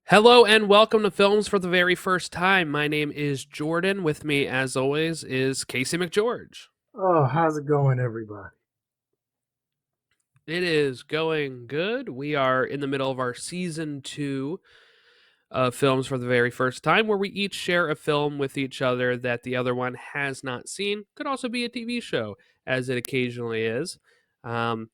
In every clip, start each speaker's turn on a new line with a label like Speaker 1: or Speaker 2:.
Speaker 1: Hello and welcome to Films for the Very First Time. My name is Jordan. With me, as always, is Casey McGeorge.
Speaker 2: Oh, how's it going, everybody?
Speaker 1: It is going good. We are in the middle of our season two of Films for the Very First Time, where we each share a film with each other that the other one has not seen. Could also be a TV show, as it occasionally is. Um,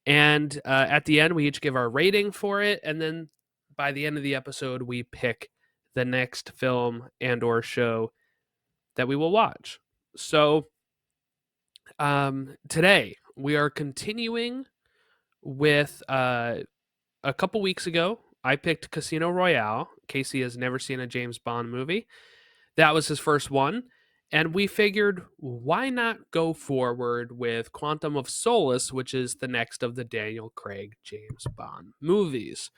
Speaker 1: and at the end, we each give our rating for it, and then by the end of the episode, we pick the next film and/or show that we will watch. So today we are continuing with a couple weeks ago. I picked Casino Royale. Casey has never seen a James Bond movie. That was his first one. And we figured, why not go forward with Quantum of Solace, which is the next of the Daniel Craig James Bond movies?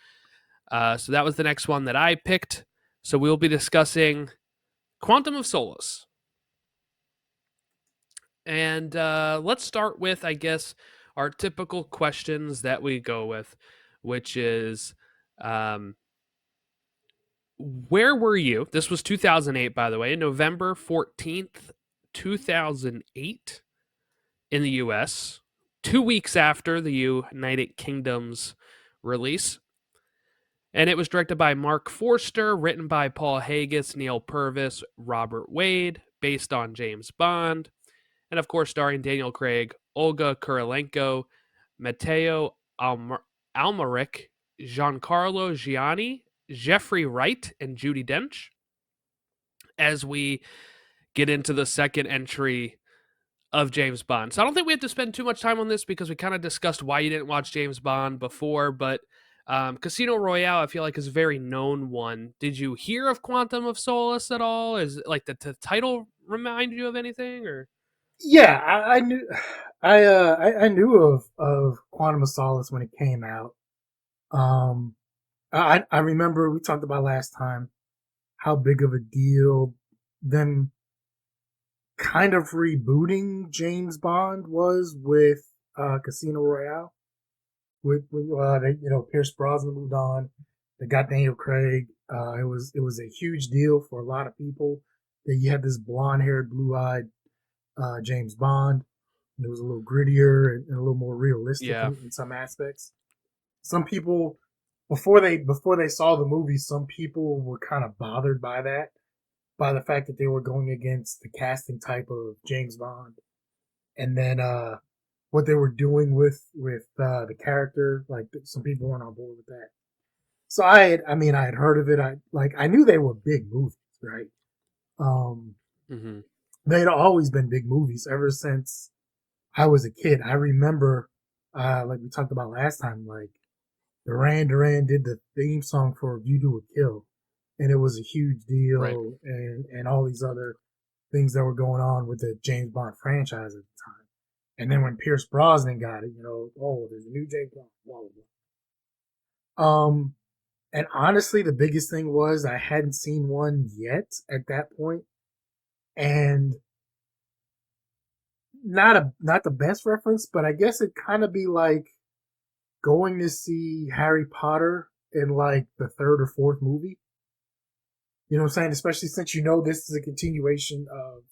Speaker 1: So that was the next one that I picked. So we'll be discussing Quantum of Solace. And let's start with, I guess, our typical questions that we go with, which is um, where were you? This was 2008, by the way, November 14th, 2008, in the US, 2 weeks after the United Kingdom's release. And it was directed by Marc Forster, written by Paul Haggis, Neal Purvis, Robert Wade, based on James Bond, and of course starring Daniel Craig, Olga Kurilenko, Matteo Almeric, Giancarlo Gianni, Jeffrey Wright, and Judi Dench. As we get into the second entry of James Bond, so I don't think we have to spend too much time on this because we kind of discussed why you didn't watch James Bond before, but. Casino Royale, I feel like, is a very known one. Did you hear of Quantum of Solace at all? Is like the title remind you of anything, or
Speaker 2: Yeah, I knew, I knew of Quantum of Solace when it came out. Um, I remember we talked about last time how big of a deal them kind of rebooting James Bond was with Casino Royale. They, Pierce Brosnan moved on. They got Daniel Craig. It was a huge deal for a lot of people that you had this blonde haired, blue eyed James Bond. And it was a little grittier and a little more realistic
Speaker 1: yeah,
Speaker 2: in some aspects. Some people before they saw the movie, some people were kind of bothered by that, by the fact that they were going against the casting type of James Bond, and then what they were doing with the character. Like some people weren't on board with that. So I had heard of it. I knew they were big movies, right? Um,
Speaker 1: mm-hmm.
Speaker 2: they'd always been big movies ever since I was a kid. I remember, like we talked about last time, like Duran did the theme song for "You Do a Kill," and it was a huge
Speaker 1: Right.
Speaker 2: deal, and all these other things that were going on with the James Bond franchise at the time. And then when Pierce Brosnan got it, oh, there's a new James Bond, blah blah blah. And honestly, the biggest thing was I hadn't seen one yet at that point, and not the best reference, but I guess it kind of be like going to see Harry Potter in like the third or fourth movie. You know what I'm saying? Especially since this is a continuation of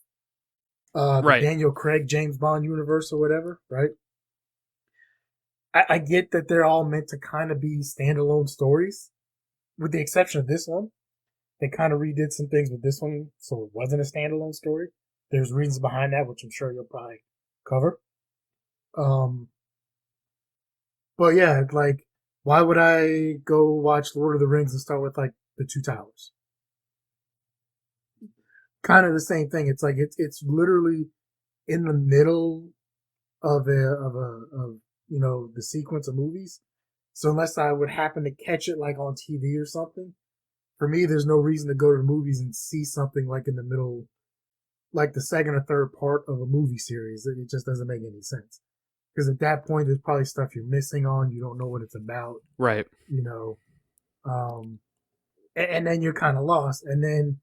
Speaker 2: the
Speaker 1: Right.
Speaker 2: Daniel Craig James Bond universe or whatever, right? I get that they're all meant to kind of be standalone stories, with the exception of this one. They kind of redid some things with this one, so it wasn't a standalone story. There's reasons behind that, which I'm sure you'll probably cover. Um, but yeah, like, why would I go watch Lord of the Rings and start with like the Two Towers? Kind of the same thing. It's like it's literally in the middle of the sequence of movies. So unless I would happen to catch it like on TV or something, for me, there's no reason to go to the movies and see something like in the middle, like the second or third part of a movie series. It just doesn't make any sense. Because at that point, there's probably stuff you're missing on. You don't know what it's about,
Speaker 1: Right.
Speaker 2: you know. Um, and then you're kind of lost. And then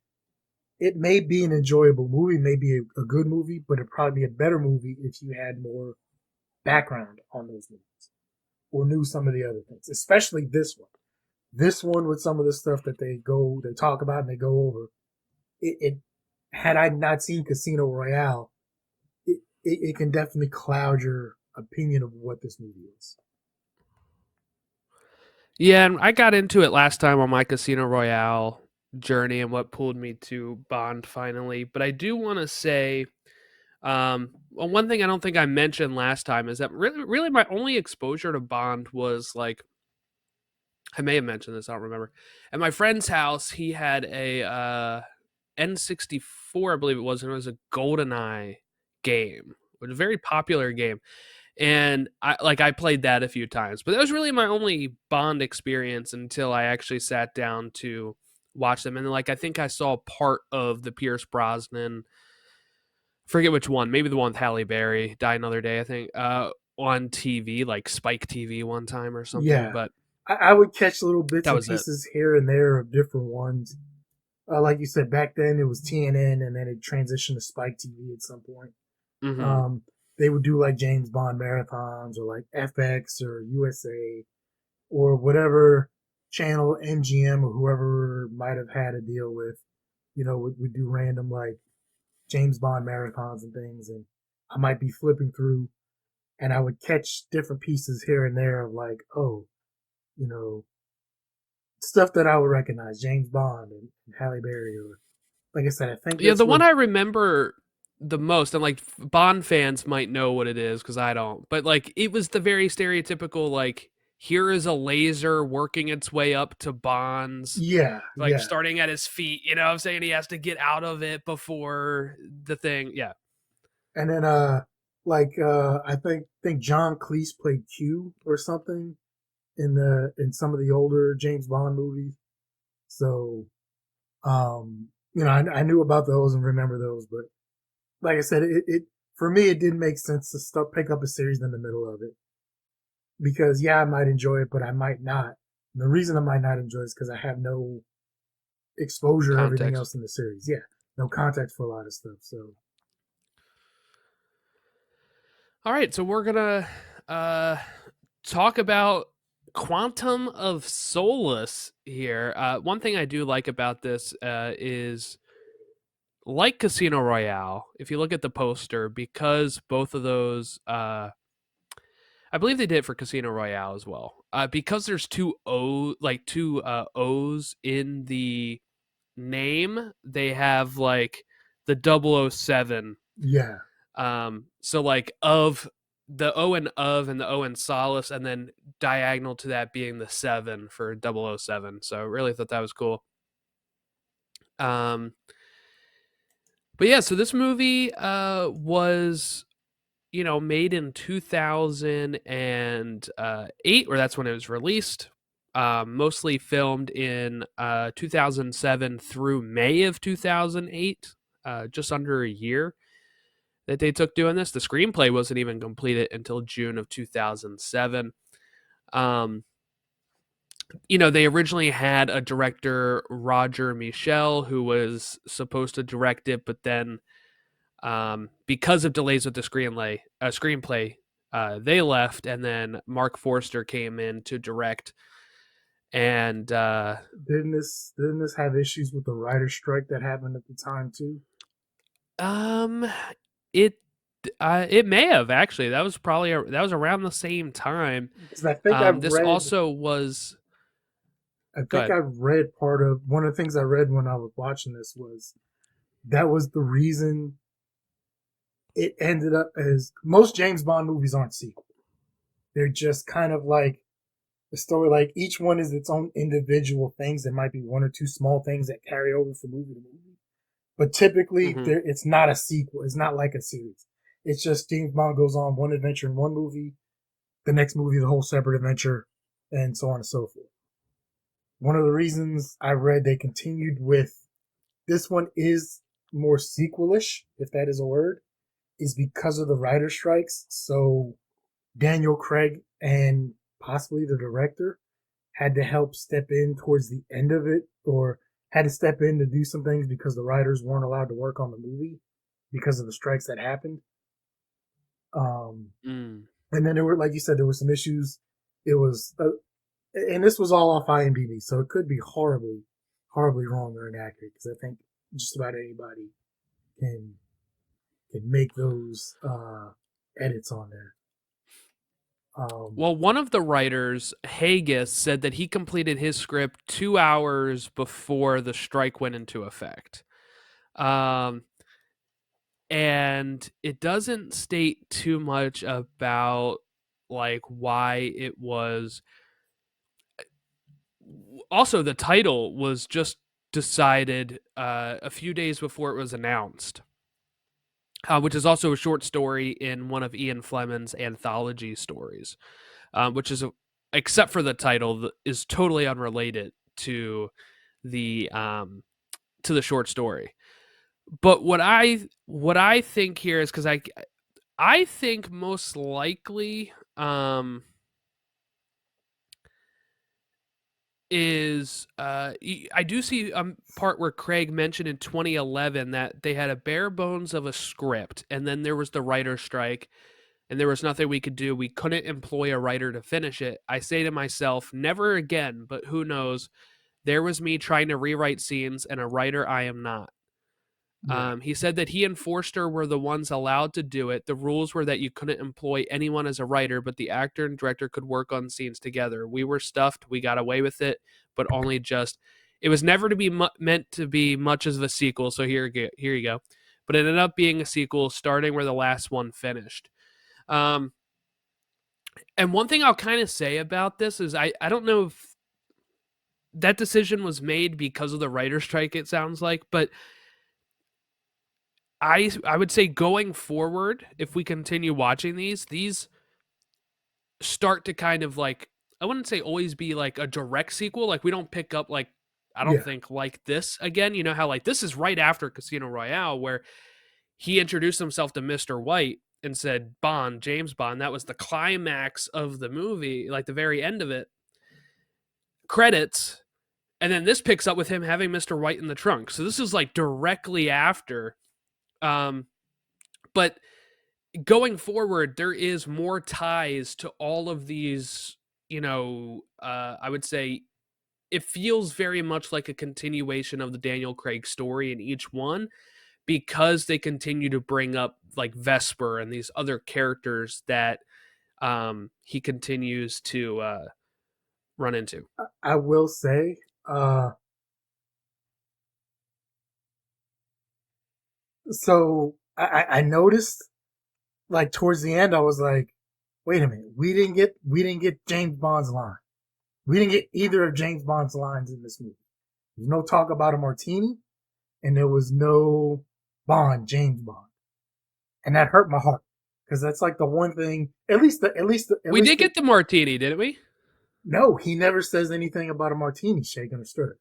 Speaker 2: it may be an enjoyable movie, maybe a good movie, but it'd probably be a better movie if you had more background on those movies or knew some of the other things, especially this one. This one with some of the stuff that they talk about and they go over, it had I not seen Casino Royale, it can definitely cloud your opinion of what this movie is.
Speaker 1: Yeah, and I got into it last time on my Casino Royale journey and what pulled me to Bond finally. But I do want to say, well, one thing I don't think I mentioned last time is that really my only exposure to Bond was like I may have mentioned this, I don't remember. At my friend's house, he had a N64, I believe it was, and it was a GoldenEye game. It was a very popular game. And I played that a few times, but that was really my only Bond experience until I actually sat down to watch them. And like I think I saw part of the Pierce Brosnan, forget which one, maybe the one with Halle Berry, Die Another Day, I think, on TV, like Spike TV one time or something.
Speaker 2: Yeah,
Speaker 1: But
Speaker 2: I would catch little bits
Speaker 1: that
Speaker 2: and
Speaker 1: was it.
Speaker 2: pieces here and there of different ones. Like you said, back then it was TNN, and then it transitioned to Spike TV at some point.
Speaker 1: Hmm.
Speaker 2: Um, they would do like James Bond marathons or like FX or USA or whatever channel MGM or whoever might have had a deal with. Would do random like James Bond marathons and things, and I might be flipping through, and I would catch different pieces here and there of like, oh, you know, stuff that I would recognize, James Bond and Halle Berry, or like I said, I think
Speaker 1: Yeah,
Speaker 2: that's
Speaker 1: the
Speaker 2: what.
Speaker 1: one I remember the most, and like Bond fans might know what it is because I don't, but like it was the very stereotypical, like, here is a laser working its way up to Bond's,
Speaker 2: Yeah,
Speaker 1: like
Speaker 2: yeah,
Speaker 1: starting at his feet. You know what I'm saying? He has to get out of it before the thing. Yeah.
Speaker 2: and then I think John Cleese played Q or something in some of the older James Bond movies. So I knew about those and remember those, but like I said, it for me it didn't make sense to start pick up a series in the middle of it because yeah, I might enjoy it, but I might not. And the reason I might not enjoy it is because I have no exposure to everything
Speaker 1: Context.
Speaker 2: else in the series. Yeah, no context for a lot of stuff. So
Speaker 1: All right, so we're gonna uh talk about Quantum of Solace here. One thing I do like about this is like Casino Royale, if you look at the poster, because both of those, I believe they did it for Casino Royale as well. Because there's two O's in the name, they have like the 007.
Speaker 2: yeah,
Speaker 1: So like of the O and the O in Solace, and then diagonal to that being the 7 for 007. So I really thought that was cool. Um, but yeah, so this movie was made in 2008, or that's when it was released. Mostly filmed in 2007 through May of 2008, just under a year that they took doing this. The screenplay wasn't even completed until June of 2007. Um, they originally had a director, Roger Michel, who was supposed to direct it, but then because of delays with the screenplay, they left, and then Marc Forster came in to direct. And
Speaker 2: didn't this have issues with the writer's strike that happened at the time too?
Speaker 1: um, it it may have actually. That was probably that was around the same time.
Speaker 2: Because I've
Speaker 1: This
Speaker 2: read
Speaker 1: also was
Speaker 2: I think
Speaker 1: good.
Speaker 2: I've read part of one of the things I read when I was watching this was that was the reason it ended up as most James Bond movies aren't sequels. They're just kind of like a story. Like each one is its own individual things. There might be one or two small things that carry over from movie to movie, but typically
Speaker 1: Hmm.
Speaker 2: it's not a sequel. It's not like a series. It's just James Bond goes on one adventure in one movie, the next movie is a whole separate adventure, and so on and so forth. One of the reasons I read they continued with this one is more sequelish, if that is a word, is because of the writer strikes. So Daniel Craig and possibly the director had to help step in towards the end of it, or had to step in to do some things because the writers weren't allowed to work on the movie because of the strikes that happened. Um,
Speaker 1: Mm.
Speaker 2: and then there were, like you said, there were some issues. It was and this was all off IMDb, so it could be horribly wrong or inaccurate because I think just about anybody can make those edits on there.
Speaker 1: Well, one of the writers, Haggis, said that he completed his script 2 hours before the strike went into effect. Um, and it doesn't state too much about like why it was. Also, the title was just decided a few days before it was announced, which is also a short story in one of Ian Fleming's anthology stories, which is, except for the title, is totally unrelated to the short story. But what I think here is because I think most likely is I do see a part where Craig mentioned in 2011 that they had a bare bones of a script, and then there was the writer's strike, and there was nothing we could do. We couldn't employ a writer to finish it. I say to myself, never again, but who knows? There was me trying to rewrite scenes, and a writer I am not.
Speaker 2: yeah,
Speaker 1: He said that he and Forster were the ones allowed to do it. The rules were that you couldn't employ anyone as a writer, but the actor and director could work on scenes together. We were stuffed. We got away with it, but only just. It was never to be meant to be much of a sequel, so here you go. But it ended up being a sequel, starting where the last one finished. Um, and one thing I'll kind of say about this is I don't know if that decision was made because of the writer's strike, it sounds like, but I would say going forward, if we continue watching these start to kind of like, I wouldn't say always be like a direct sequel. Like we don't pick up like, I don't
Speaker 2: yeah.
Speaker 1: think like this again. You know how like this is right after Casino Royale where he introduced himself to Mr. White and said Bond, James Bond. That was the climax of the movie, like the very end of it. Credits. And then this picks up with him having Mr. White in the trunk. So this is like directly after. Um, but going forward, there is more ties to all of these, I would say it feels very much like a continuation of the Daniel Craig story in each one because they continue to bring up like Vesper and these other characters that he continues to run into.
Speaker 2: I will say, so I noticed like towards the end, I was like, wait a minute, we didn't get James Bond's line. We didn't get either of James Bond's lines in this movie. There's no talk about a martini, and there was no James Bond, and that hurt my heart because that's like the one thing.
Speaker 1: We did get the martini, didn't we?
Speaker 2: No, he never says anything about a martini shaken or stirred.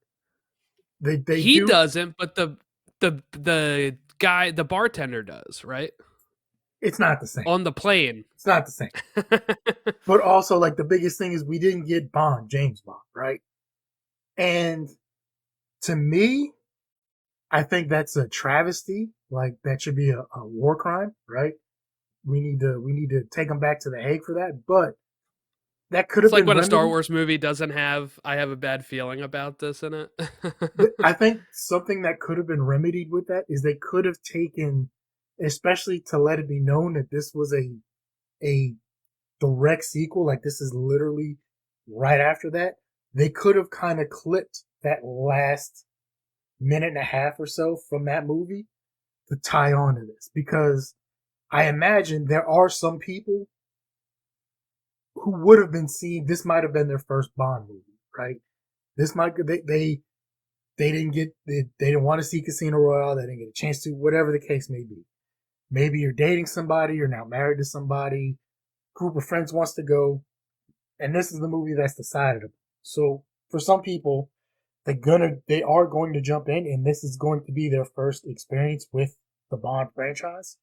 Speaker 2: They
Speaker 1: He
Speaker 2: do.
Speaker 1: doesn't, but the guy, the bartender does, right?
Speaker 2: It's not the same.
Speaker 1: On the plane.
Speaker 2: It's not the same. But also, like the biggest thing is we didn't get James Bond, right? And to me, I think that's a travesty. Like that should be a war crime, right? We need to take them back to the Hague for that. But that could
Speaker 1: It's
Speaker 2: have
Speaker 1: like
Speaker 2: been
Speaker 1: when a Star
Speaker 2: remedied.
Speaker 1: Wars movie doesn't have I have a bad feeling about this in it.
Speaker 2: I think something that could have been remedied with that is they could have taken, especially to let it be known that this was a direct sequel. Like this is literally right after that. They could have kind of clipped that last minute and a half or so from that movie to tie on to this because I imagine there are some people who would have been seeing this might have been their first Bond movie, right? This might they didn't get they didn't want to see Casino Royale, they didn't get a chance to, whatever the case may be. Maybe you're dating somebody, you're now married to somebody, group of friends wants to go, and this is the movie that's decided upon. So for some people, they are going to jump in, and this is going to be their first experience with the Bond franchise.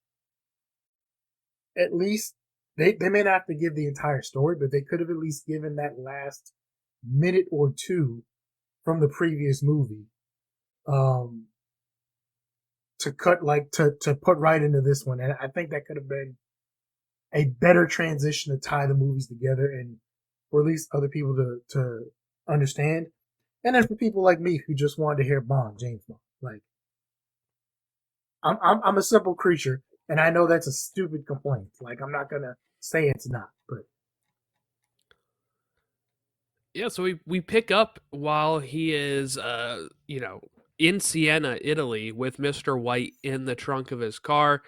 Speaker 2: At least they may not have to give the entire story, but they could have at least given that last minute or two from the previous movie to cut like to put right into this one. And I think that could have been a better transition to tie the movies together and for at least other people to understand. And then for people like me who just wanted to hear Bond, James Bond. Like, I'm a simple creature, and I know that's a stupid complaint. Like, I'm not gonna say it's not, but
Speaker 1: Yeah, so we pick up while he is in Siena, Italy with Mr. White in the trunk of his car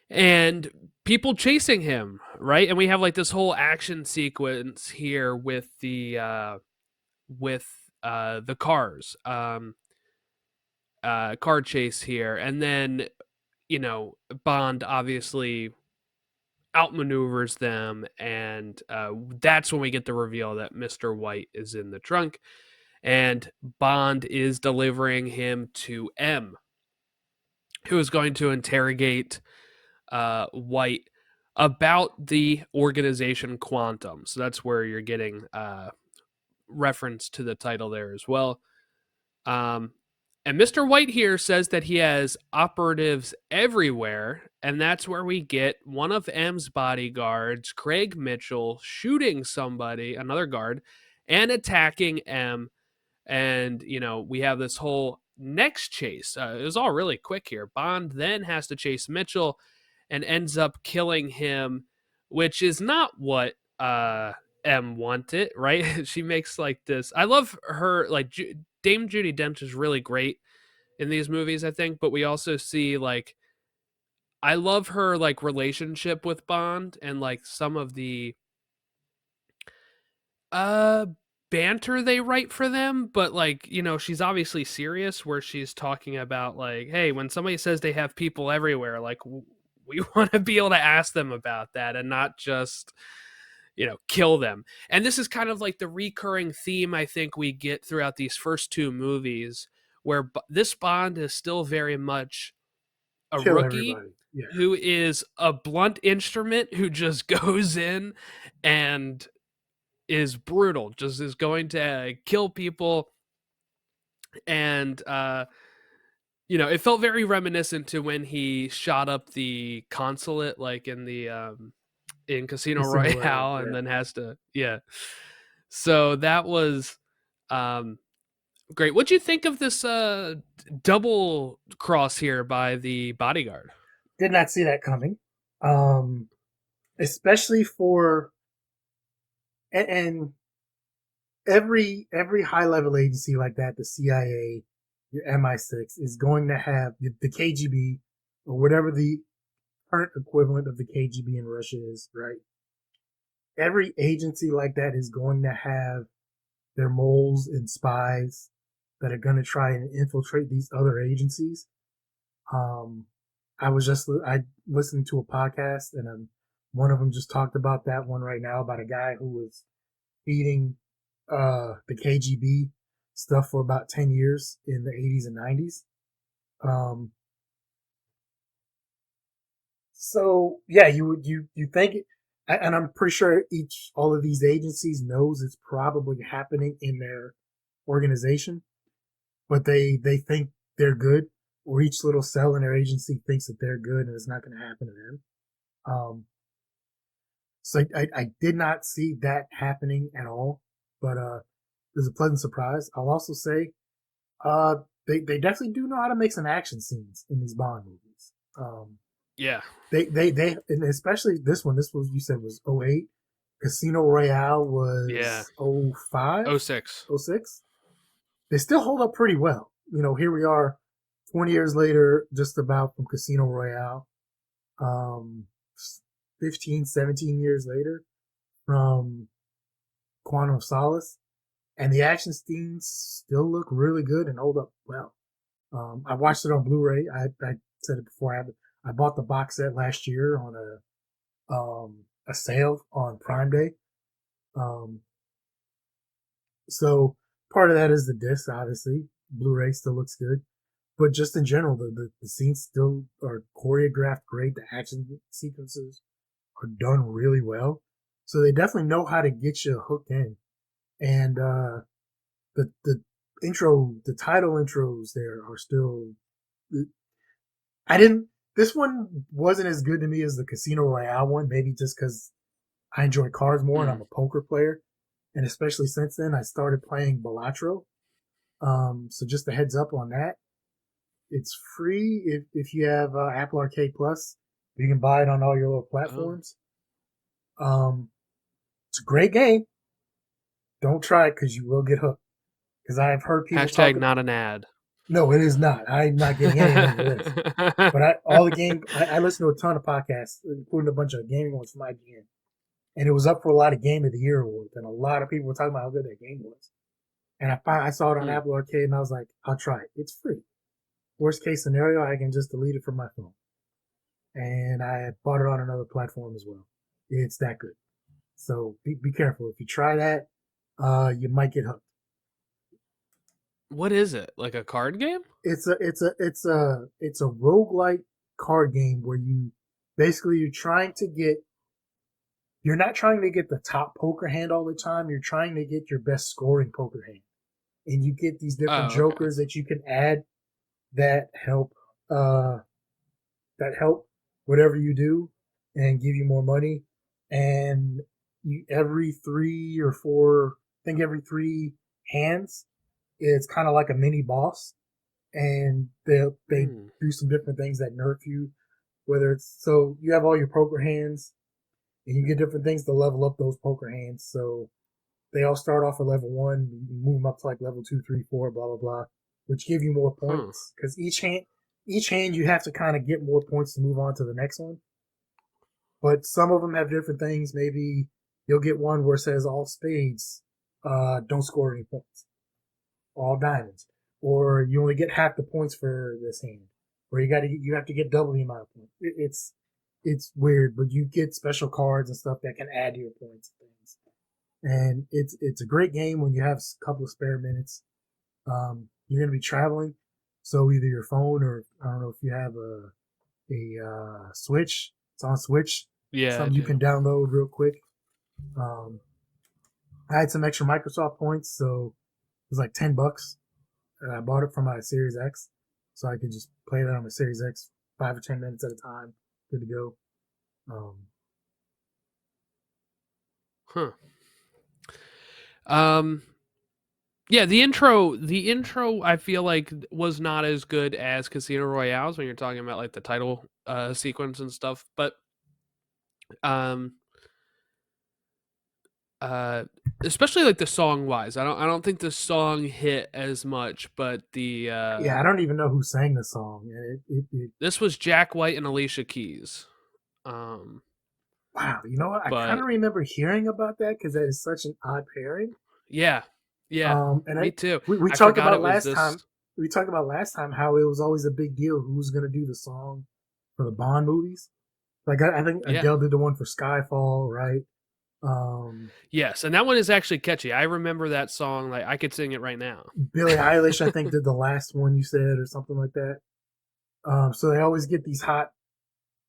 Speaker 1: and people chasing him, right? And we have like this whole action sequence here with the cars. Car chase here, and then Bond obviously outmaneuvers them, and that's when we get the reveal that Mr. White is in the trunk, and Bond is delivering him to M, who is going to interrogate White about the organization Quantum. So that's where you're getting reference to the title there as well. Um, and Mr. White here says that he has operatives everywhere, and that's where we get one of M's bodyguards, Craig Mitchell, shooting somebody, another guard, and attacking M. And, we have this whole next chase. It was all really quick here. Bond then has to chase Mitchell and ends up killing him, which is not what M wanted, right? She makes like this. I love her, like, Dame Judi Dench is really great in these movies, I think, but we also see like I love her like relationship with Bond and like some of the uh banter they write for them, but like, she's obviously serious where she's talking about like, hey, when somebody says they have people everywhere, like we want to be able to ask them about that and not just kill them. And this is kind of like the recurring theme I think we get throughout these first two movies, where this Bond is still very much a
Speaker 2: kill
Speaker 1: rookie
Speaker 2: everybody. Yeah,
Speaker 1: who is a blunt instrument who just goes in and is brutal, just is going to kill people. And it felt very reminiscent to when he shot up the consulate, like in the in Casino
Speaker 2: Casino Royale.
Speaker 1: Royale, and
Speaker 2: Yeah,
Speaker 1: then has to, yeah. So that was um great. What'd you think of this double cross here by the bodyguard?
Speaker 2: did not see that coming. Um, Especially for and every high level agency like that, the CIA, your MI6 is going to have the KGB or whatever the current equivalent of the KGB in Russia is, right? Every agency like that is going to have their moles and spies that are going to try and infiltrate these other agencies. Um, I listened to a podcast and one of them just talked about that one right now about a guy who was feeding the KGB stuff for about 10 years in the 80s and 90s. Um, so yeah, you think it, and I'm pretty sure all of these agencies knows it's probably happening in their organization, but they think they're good, or each little cell in their agency thinks that they're good and it's not going to happen to them. So I did not see that happening at all, but it was a pleasant surprise. I'll also say uh, they definitely do know how to make some action scenes in these Bond movies.
Speaker 1: Yeah.
Speaker 2: They and especially this one. This was, you said, was '08. Casino Royale
Speaker 1: Yeah.
Speaker 2: was '05,
Speaker 1: Oh six.
Speaker 2: '06. They still hold up pretty well. Here we are 20 years later, just about, from Casino Royale. Um, 15, 17 years later from Quantum of Solace. And the action scenes still look really good and hold up well. I watched it on Blu-ray. I said it before. I bought the box set last year on a sale on Prime Day. Um, so part of that is the disc, obviously. Blu-ray still looks good, but just in general, the scenes still are choreographed great. The action sequences are done really well, so they definitely know how to get you hooked in. And the the title intros there are still. I didn't. This one wasn't as good to me as the Casino Royale one. Maybe just because I enjoy cards more and I'm
Speaker 1: Mm.
Speaker 2: a poker player. and especially since then, I started playing Balatro. So just a heads up on that. It's free if you have Apple Arcade Plus. You can buy it on all your little
Speaker 1: Oh.
Speaker 2: platforms. It's a great game. Don't try it because you will get hooked. Because I've heard people
Speaker 1: Hashtag
Speaker 2: talk.
Speaker 1: not an ad.
Speaker 2: No, it is not. I'm not getting anything for this. But I listen to a ton of podcasts, including a bunch of gaming ones from IGN. And it was up for a lot of Game of the Year awards, and a lot of people were talking about how good that game was. And I saw it on
Speaker 1: Hmm.
Speaker 2: Apple Arcade, and I was like, I'll try it. It's free. Worst case scenario, I can just delete it from my phone. And I bought it on another platform as well. It's that good. So be careful. If you try that, you might get hooked.
Speaker 1: What is it? Like a card game?
Speaker 2: It's a roguelike card game where you basically you're not trying to get the top poker hand all the time. You're trying to get your best scoring poker hand. And you get these different
Speaker 1: Oh, okay.
Speaker 2: jokers that you can add that help uh that help whatever you do and give you more money. And you every 3 or 4, I think every 3 hands, it's kind of like a mini boss, and they
Speaker 1: Hmm.
Speaker 2: do some different things that nerf you. Whether it's so you have all your poker hands, and you get different things to level up those poker hands. So they all start off at level 1, you move them up to like level 2, 3, 4, blah blah blah, which give you more
Speaker 1: Huh.
Speaker 2: points because each hand you have to kind of get more points to move on to the next one. But some of them have different things. Maybe you'll get one where it says all spades, don't score any points, all diamonds, or you only get half the points for this hand, or you have to get double the amount of points. It's weird, but you get special cards and stuff that can add to your points and things. And it's a great game when you have a couple of spare minutes. You're going to be traveling, so either your phone or I don't know if you have a Switch. It's on Switch.
Speaker 1: Yeah, I
Speaker 2: Something you can
Speaker 1: do.
Speaker 2: download real quick. Um, I had some extra Microsoft points, so it was like $10, and I bought it for my Series X, so I could just play that on my Series X 5 or 10 minutes at a time. Good to go. Um,
Speaker 1: Huh. Um. Yeah, the intro I feel like was not as good as Casino Royale's when you're talking about like the title sequence and stuff, but um uh especially like the song wise. I don't think the song hit as much, but the
Speaker 2: yeah, I don't even know who sang the song.
Speaker 1: this was Jack White and Alicia Keys. Um
Speaker 2: Wow, you know what? I kind
Speaker 1: but
Speaker 2: of remember hearing about that because that is such an odd pairing.
Speaker 1: yeah. Yeah.
Speaker 2: And
Speaker 1: Me too.
Speaker 2: we
Speaker 1: I
Speaker 2: talked
Speaker 1: forgot
Speaker 2: about
Speaker 1: it was
Speaker 2: last
Speaker 1: this.
Speaker 2: time. We talked about last time how it was always a big deal who was going to do the song for the Bond movies. Like I think
Speaker 1: Yeah.
Speaker 2: Adele did the one for Skyfall, right? Um,
Speaker 1: Yes, and that one is actually catchy. I remember that song like I could sing it right now.
Speaker 2: Billie Eilish, I think, did the last one you said or something like that. So they always get these hot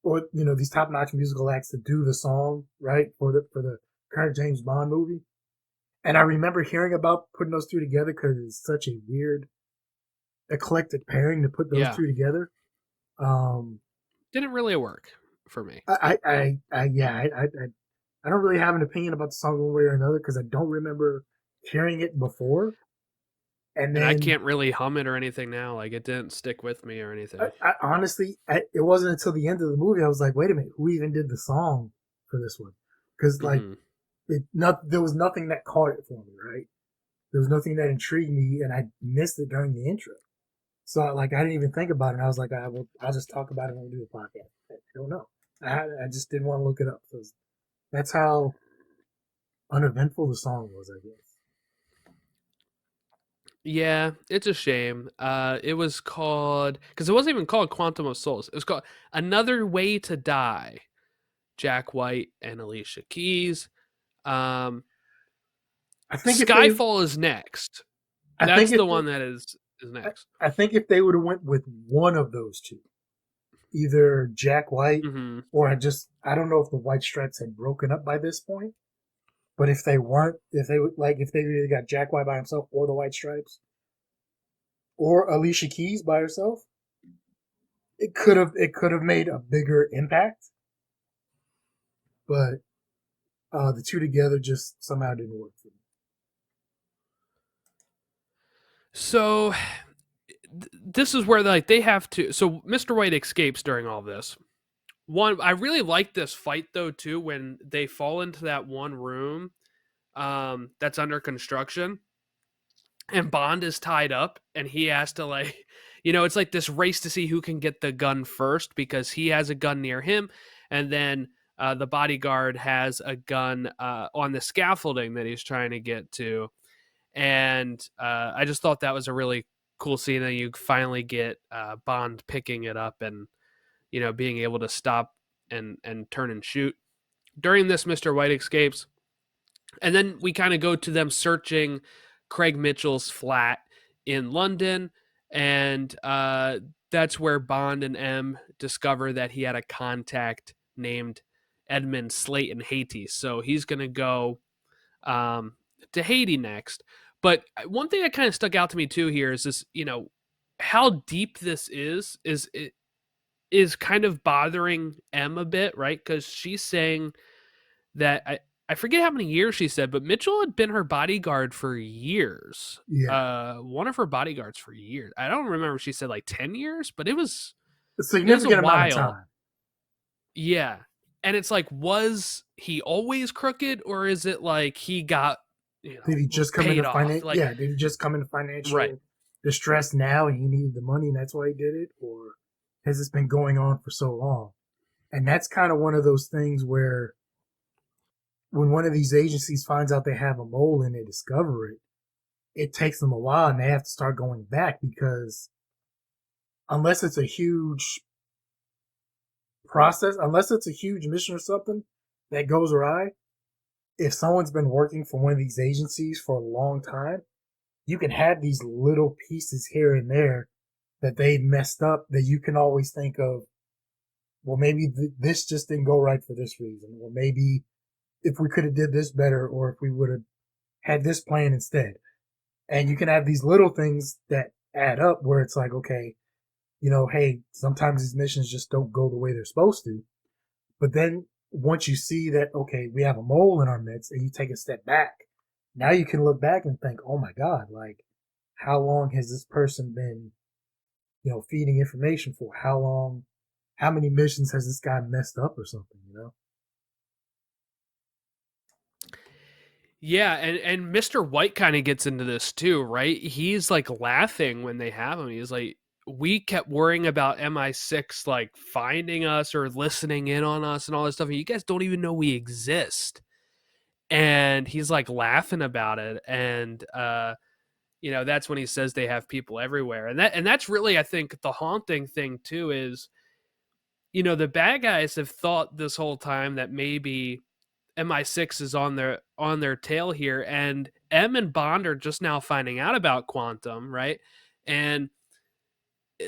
Speaker 2: or these top notch musical acts to do the song right for the current James Bond movie. And I remember hearing about putting those two together because it's such a weird eclectic pairing to put those
Speaker 1: Yeah.
Speaker 2: two together. Um,
Speaker 1: Didn't really work for me.
Speaker 2: I don't really have an opinion about the song one way or another because I don't remember hearing it before. And
Speaker 1: And I
Speaker 2: then
Speaker 1: can't really hum it or anything now. Like it didn't stick with me or anything.
Speaker 2: honestly, it wasn't until the end of the movie I was like, wait a minute, who even did the song for this one? Because like
Speaker 1: Hmm.
Speaker 2: there was nothing that caught it for me, right? There was nothing that intrigued me, and I missed it during the intro. So like I didn't even think about it. And I was like, I'll just talk about it when we do the podcast. I don't know. I just didn't want to look it up because that's how uneventful the song was, I guess.
Speaker 1: Yeah, it's a shame. It was called because it wasn't even called Quantum of Souls. It was called Another Way to Die. Jack White and Alicia Keys. Um,
Speaker 2: I think if they,
Speaker 1: Skyfall is next.
Speaker 2: I think
Speaker 1: That's
Speaker 2: if
Speaker 1: the one that is next.
Speaker 2: I think if they would have went with one of those two, either Jack White
Speaker 1: Hmm.
Speaker 2: or I don't know if the White Stripes had broken up by this point. But if they weren't, if they either got Jack White by himself or the White Stripes or Alicia Keys by herself, it could have made a bigger impact. But the two together just somehow didn't work for me.
Speaker 1: So this is where like they have to. So Mr. White escapes during all this. One, I really like this fight though too when they fall into that one room that's under construction and Bond is tied up and he has to like it's like this race to see who can get the gun first because he has a gun near him and then the bodyguard has a gun on the scaffolding that he's trying to get to. And I just thought that was a really cool scene that you finally get Bond picking it up and being able to stop and turn and shoot. During this, Mr. White escapes, and then we kind of go to them searching Craig Mitchell's flat in London, and that's where Bond and M discover that he had a contact named Edmund Slate in Haiti. So he's going to go to Haiti next. But one thing that kind of stuck out to me too here is this, how deep this is kind of bothering M a bit, right? Because she's saying that I forget how many years she said, but Mitchell had been her bodyguard for years.
Speaker 2: Yeah,
Speaker 1: One of her bodyguards for years. I don't remember if she said like 10 years, but it was
Speaker 2: a
Speaker 1: a
Speaker 2: significant amount of
Speaker 1: while.
Speaker 2: time.
Speaker 1: Yeah. And it's like, was he always crooked or is it like he got,
Speaker 2: Did he just come
Speaker 1: paid
Speaker 2: into
Speaker 1: off?
Speaker 2: financial?
Speaker 1: Like,
Speaker 2: Yeah, did he just come into
Speaker 1: right.
Speaker 2: financial distress now, and he needed the money, and that's why he did it, or has this been going on for so long? And that's kind of one of those things where, when one of these agencies finds out they have a mole and they discover it, it takes them a while, and they have to start going back because unless it's a huge process, unless it's a huge mission or something that goes awry, if someone's been working for one of these agencies for a long time, you can have these little pieces here and there that they've messed up that you can always think of, well, maybe this just didn't go right for this reason, or maybe if we could have did this better, or if we would have had this plan instead. And you can have these little things that add up where it's like, okay, hey, sometimes these missions just don't go the way they're supposed to. But then once you see that, okay, we have a mole in our midst and you take a step back, now you can look back and think, oh my God, like, how long has this person been, feeding information for? How long, how many missions has this guy messed up or something?
Speaker 1: Yeah, and Mr. White kind of gets into this too, right? He's like laughing when they have him. He's like, we kept worrying about MI6 like finding us or listening in on us and all this stuff. And you guys don't even know we exist. And he's like laughing about it. And that's when he says they have people everywhere. And that's really, I think, the haunting thing too is, the bad guys have thought this whole time that maybe MI6 is on their tail here, and M and Bond are just now finding out about Quantum, right? And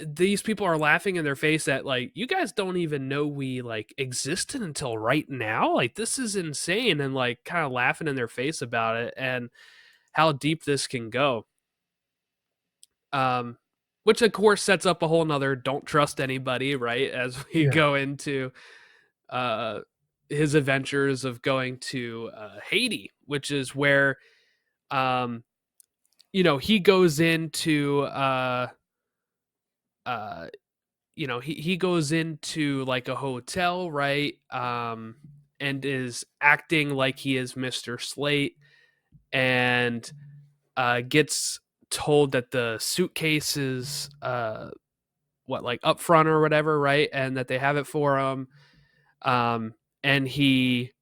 Speaker 1: these people are laughing in their face at like, you guys don't even know we like existed until right now. Like this is insane, and like kind of laughing in their face about it and how deep this can go. Um, which of course sets up a whole nother don't trust anybody, right? As we
Speaker 2: Yeah.
Speaker 1: go into uh his adventures of going to Haiti, which is where um he goes into uh he goes into like a hotel, right? And is acting like he is Mr. Slate and gets told that the suitcase is what, like up front or whatever, right? And that they have it for him. And he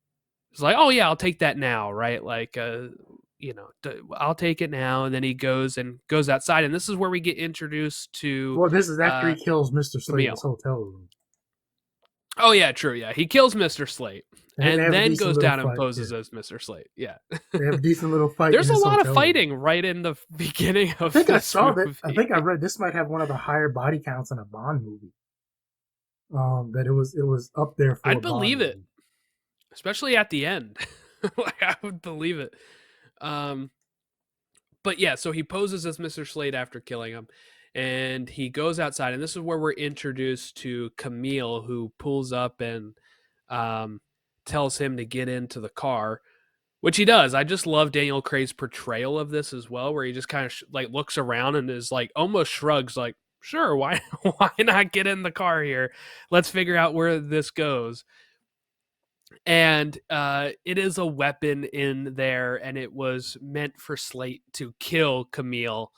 Speaker 1: is like, oh yeah, I'll take that now, right? Like I'll take it now. And then he goes outside, and this is where we get introduced to
Speaker 2: Well, this is after he kills Mr. Slate in his
Speaker 1: Camille.
Speaker 2: hotel room.
Speaker 1: Oh yeah, true. Yeah, he kills Mr. Slate
Speaker 2: They
Speaker 1: and
Speaker 2: have a
Speaker 1: then
Speaker 2: decent
Speaker 1: goes
Speaker 2: little
Speaker 1: down and
Speaker 2: fight.
Speaker 1: poses
Speaker 2: Yeah.
Speaker 1: as Mr. Slate. Yeah,
Speaker 2: They have a decent little fight in
Speaker 1: there's a
Speaker 2: his
Speaker 1: lot of
Speaker 2: hotel room.
Speaker 1: fighting right in the beginning
Speaker 2: I
Speaker 1: of
Speaker 2: think I
Speaker 1: this
Speaker 2: saw
Speaker 1: movie.
Speaker 2: that. I think I read this might have one of the higher body counts in a Bond movie. That it was up there for a
Speaker 1: I'd
Speaker 2: Bond
Speaker 1: believe it,
Speaker 2: movie.
Speaker 1: especially at the end. Like I would believe it. But yeah, so he poses as Mr. Slate after killing him, and he goes outside, and this is where we're introduced to Camille, who pulls up and um, tells him to get into the car. which he does. I just love Daniel Craig's portrayal of this as well, where he just kind of like looks around and is like almost shrugs, like, "Sure, why why not get in the car here? Let's figure out where this goes." And it is a weapon in there, and it was meant for Slate to kill Camille,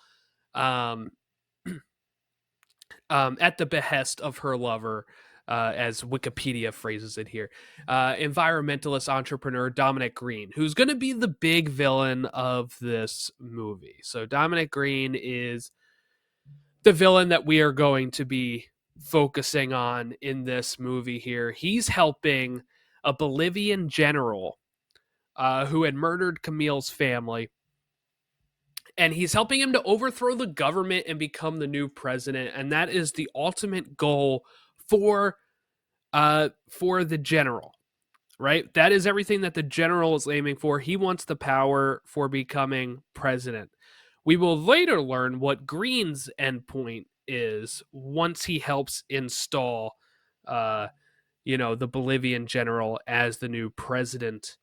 Speaker 1: um, at the behest of her lover. As Wikipedia phrases it here, environmentalist entrepreneur Dominic Green, who's going to be the big villain of this movie. So Dominic Green is the villain that we are going to be focusing on in this movie here. He's helping a Bolivian general who had murdered Camille's family, and he's helping him to overthrow the government and become the new president. And that is the ultimate goal for the general, right? That is everything that the general is aiming for. He wants the power for becoming president. We will later learn what Green's endpoint is once he helps install, the Bolivian general as the new president,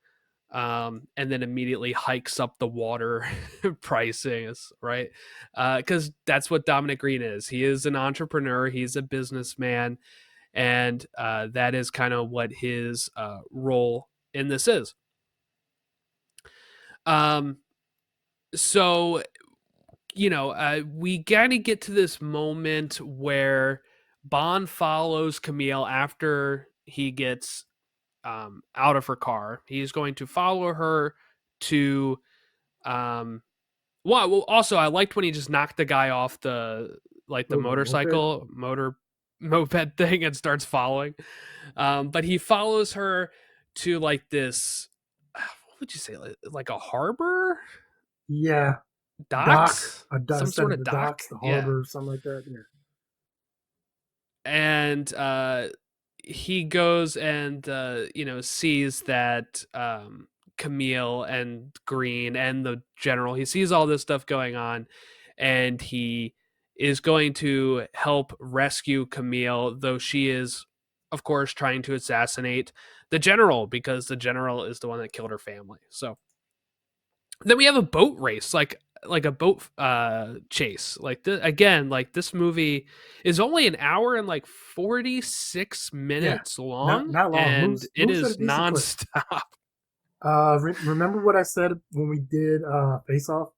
Speaker 1: and then immediately hikes up the water pricings, right? Because that's what Dominic Green is. He is an entrepreneur. He's a businessman, and that is kind of what his role in this is. So we gotta get to this moment where Bond follows Camille after he gets out of her car. He's going to follow her to well, also I liked when he just knocked the guy off the motorcycle moped thing and starts following. But he follows her to like this, what would you say, like a harbor,
Speaker 2: Yeah,
Speaker 1: docks, some
Speaker 2: instead
Speaker 1: sort
Speaker 2: of
Speaker 1: of
Speaker 2: the
Speaker 1: dock.
Speaker 2: docks, the
Speaker 1: Yeah.
Speaker 2: harbor, something like that. Yeah.
Speaker 1: And he goes and sees that Camille and Green and the general, he sees all this stuff going on, and he is going to help rescue Camille, though she is of course trying to assassinate the general, because the general is the one that killed her family. So then we have a boat race, like a boat chase. Again, like this movie is only an hour and like 46
Speaker 2: Yeah,
Speaker 1: minutes
Speaker 2: not
Speaker 1: long,
Speaker 2: not long.
Speaker 1: and it
Speaker 2: Moves at a
Speaker 1: is
Speaker 2: decent clip.
Speaker 1: nonstop.
Speaker 2: Remember what I said when we did Face Off?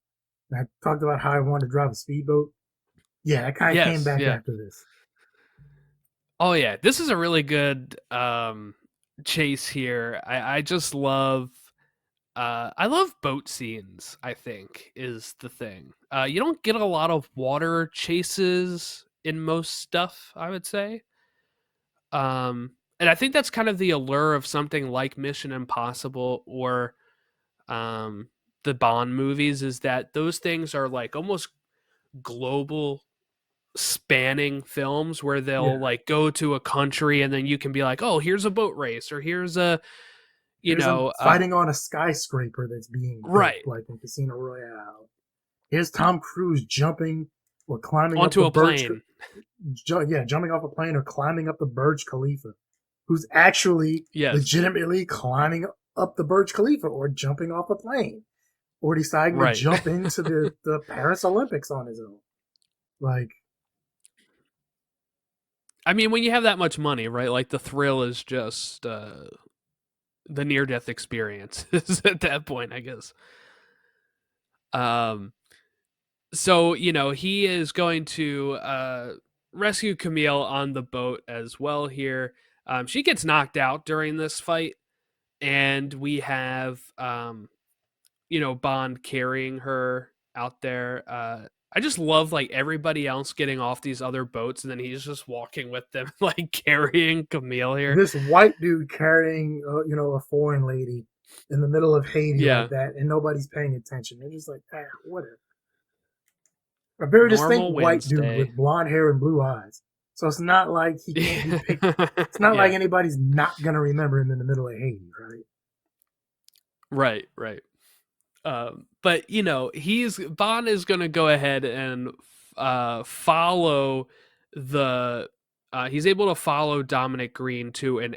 Speaker 2: I talked about how I wanted to drive a speedboat. Yeah, that kind of came
Speaker 1: Yes,
Speaker 2: back
Speaker 1: yeah.
Speaker 2: after this.
Speaker 1: Oh yeah, this is a really good chase here. I just love I love boat scenes, I think, is the thing. You don't get a lot of water chases in most stuff, I would say. And I think that's kind of the allure of something like Mission Impossible or um, the Bond movies, is that those things are like almost global spanning films where they'll
Speaker 2: Yeah,
Speaker 1: like go to a country and then you can be like, oh, here's a boat race, or here's a,
Speaker 2: here's them fighting on a skyscraper that's being built,
Speaker 1: right,
Speaker 2: like in Casino Royale. Here's Tom Cruise jumping or climbing up
Speaker 1: onto
Speaker 2: the
Speaker 1: a plane.
Speaker 2: jumping off a plane or climbing up the Burj Khalifa, who's actually
Speaker 1: Yes,
Speaker 2: legitimately climbing up the Burj Khalifa or jumping off a plane or deciding to
Speaker 1: right.
Speaker 2: jump into the Paris Olympics on his own. Like,
Speaker 1: I mean, when you have that much money, right? Like the thrill is just the near death experience at that point, I guess. Um, so he is going to rescue Camille on the boat as well here. She gets knocked out during this fight, and we have Bond carrying her out there. I just love like everybody else getting off these other boats, and then he's just walking with them, like carrying Camille here.
Speaker 2: this white dude carrying, a foreign lady in the middle of Haiti like
Speaker 1: Yeah,
Speaker 2: that, and nobody's paying attention. They're just like, whatever. A very distinct
Speaker 1: normal
Speaker 2: white dude
Speaker 1: Wednesday.
Speaker 2: with blonde hair and blue eyes. So it's not like he can't be picked. It's not like
Speaker 1: Yeah,
Speaker 2: anybody's not gonna remember him in the middle of Haiti, right?
Speaker 1: right. But he's Bond is going to go ahead and follow the. He's able to follow Dominic Green to an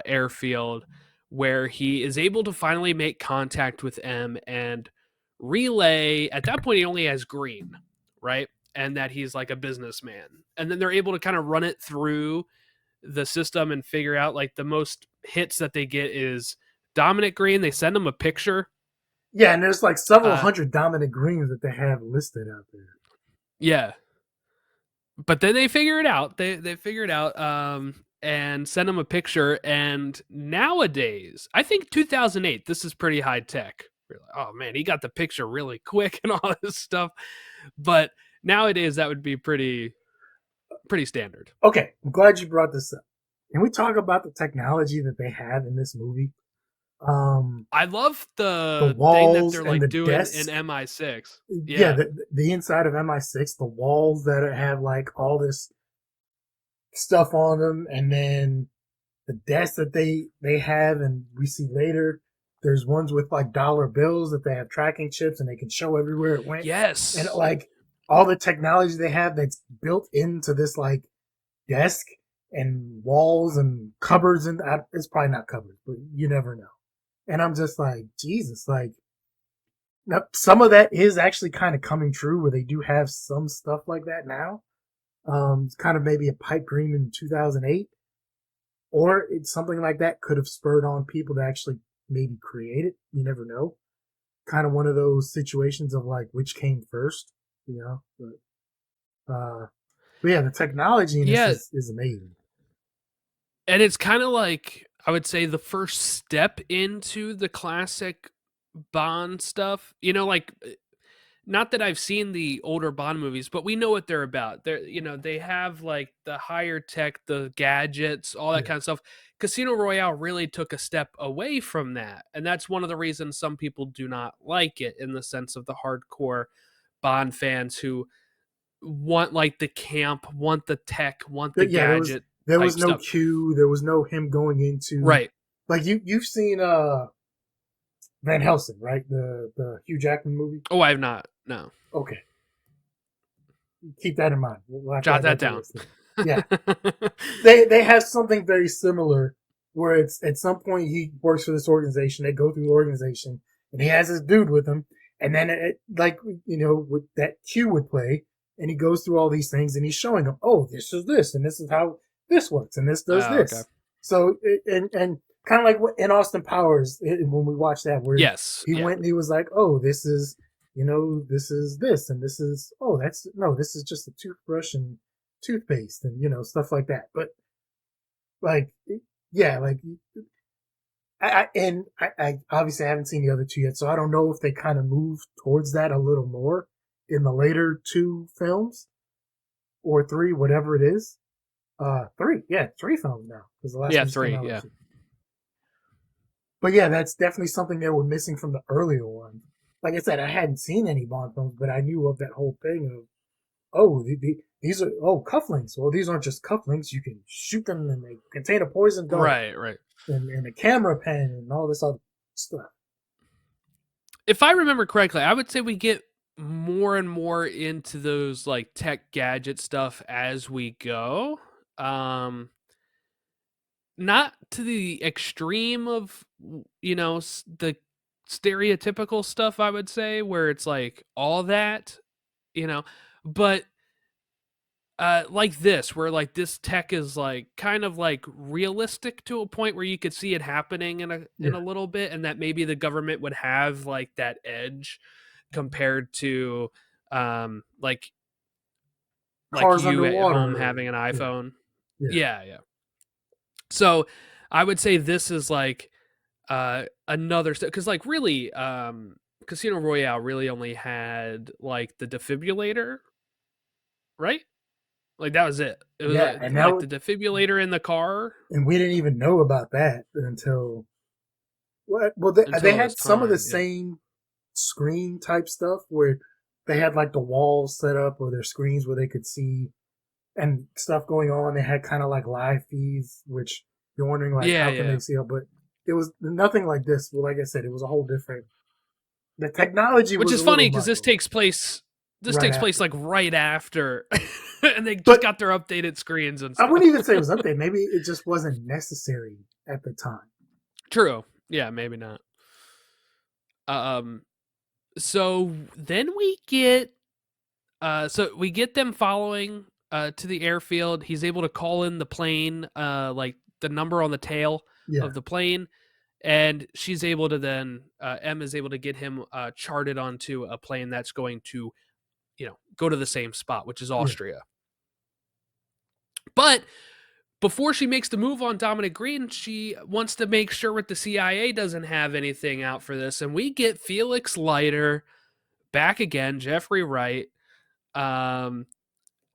Speaker 1: airfield where he is able to finally make contact with M and relay. At that point, he only has green, right? And that he's like a businessman. And then they're able to kind of run it through the system and figure out like the most hits that they get is Dominic Green. They send him a picture.
Speaker 2: Yeah, and there's like several hundred Dominic Greens that they have listed out there.
Speaker 1: Yeah. But then they figure it out. They figure it out and send him a picture. And nowadays, I think 2008, this is pretty high tech. We're like, oh man, he got the picture really quick and all this stuff. But nowadays, that would be pretty standard.
Speaker 2: Okay, I'm glad you brought this up. Can we talk about the technology that they have in this movie?
Speaker 1: I love the thing that they're like doing in MI6.
Speaker 2: Yeah, the inside of MI6, the walls that have like all this stuff on them, and then the desks that they have, and we see later there's ones with like dollar bills that they have tracking chips and they can show everywhere it went.
Speaker 1: Yes,
Speaker 2: and like all the technology they have that's built into this like desk and walls and cupboards, and it's probably not cupboards, but you never know. And I'm just like, Jesus, like, now, some of that is actually kind of coming true where they do have some stuff like that now. It's kind of maybe a pipe dream in 2008, or it's something like that could have spurred on people to actually maybe create it. You never know. Kind of one of those situations of like, which came first, you know? But yeah, the technology in this is amazing.
Speaker 1: And it's kind of like, I would say, the first step into the classic Bond stuff. You know, like, not that I've seen the older Bond movies, but we know what they're about. They're, you know, they have like the higher tech, the gadgets, all that kind of stuff. Casino Royale really took a step away from that. And that's one of the reasons some people do not like it, in the sense of the hardcore Bond fans who want like the camp, want the tech, want the gadget.
Speaker 2: There was no Q. There was no him going into
Speaker 1: right.
Speaker 2: Like you've seen Van Helsing, right? The Hugh Jackman movie.
Speaker 1: Oh, I have not. No.
Speaker 2: Okay. Keep that in mind. We'll
Speaker 1: jot that down.
Speaker 2: Yeah. they have something very similar where it's at some point he works for this organization. They go through the organization and he has this dude with him, and then it, like, you know, with that Q would play, and he goes through all these things and he's showing them, oh, this is this, and this is how this works, and this does this. Okay. So, and kind of like in Austin Powers, when we watched that, where he went and he was like, oh, this is, you know, this is this, and this is, oh, this is just a toothbrush and toothpaste, and, you know, stuff like that. But like, yeah, like, I obviously I haven't seen the other two yet, so I don't know if they kind of moved towards that a little more in the later two films or three, whatever it is. Three films now. Because the last
Speaker 1: three, yeah.
Speaker 2: But yeah, that's definitely something they were missing from the earlier one. Like I said, I hadn't seen any Bond films, but I knew of that whole thing of, oh, these are, cufflinks. Well, these aren't just cufflinks. You can shoot them and they contain a poison dart.
Speaker 1: Right.
Speaker 2: And a camera pen and all this other stuff.
Speaker 1: If I remember correctly, I would say we get more and more into those like tech gadget stuff as we go. Not to the extreme of, you know, the stereotypical stuff, I would say, where it's like all that, you know, but like this, where like this tech is like kind of like realistic to a point where you could see it happening in a little bit, and that maybe the government would have like that edge compared to like
Speaker 2: cars
Speaker 1: you
Speaker 2: underwater.
Speaker 1: At home having an iPhone. Yeah. So I would say this is like another step, because like really Casino Royale really only had like the defibrillator, right? Like that was it. It was like, and like the defibrillator in the car,
Speaker 2: and we didn't even know about that until they had some of the same screen type stuff where they had like the walls set up or their screens where they could see and stuff going on. They had kind of like live feeds, which you're wondering like how can they see it, but it was nothing like this. Well, like I said, it was a whole different. The technology,
Speaker 1: which is funny because this takes place. This takes place like right after, and they just got their updated screens and stuff.
Speaker 2: I wouldn't even say it was updated. Maybe it just wasn't necessary at the time.
Speaker 1: True. Yeah, maybe not. Um. So then we get so we get them following to the airfield. He's able to call in the plane, like the number on the tail
Speaker 2: Yeah,
Speaker 1: of the plane, and she's able to then M is able to get him charted onto a plane that's going to, go to the same spot, which is
Speaker 2: yeah,
Speaker 1: Austria. But before she makes the move on Dominic Green, she wants to make sure that the CIA doesn't have anything out for this, and we get Felix Leiter back again, Jeffrey Wright. Um,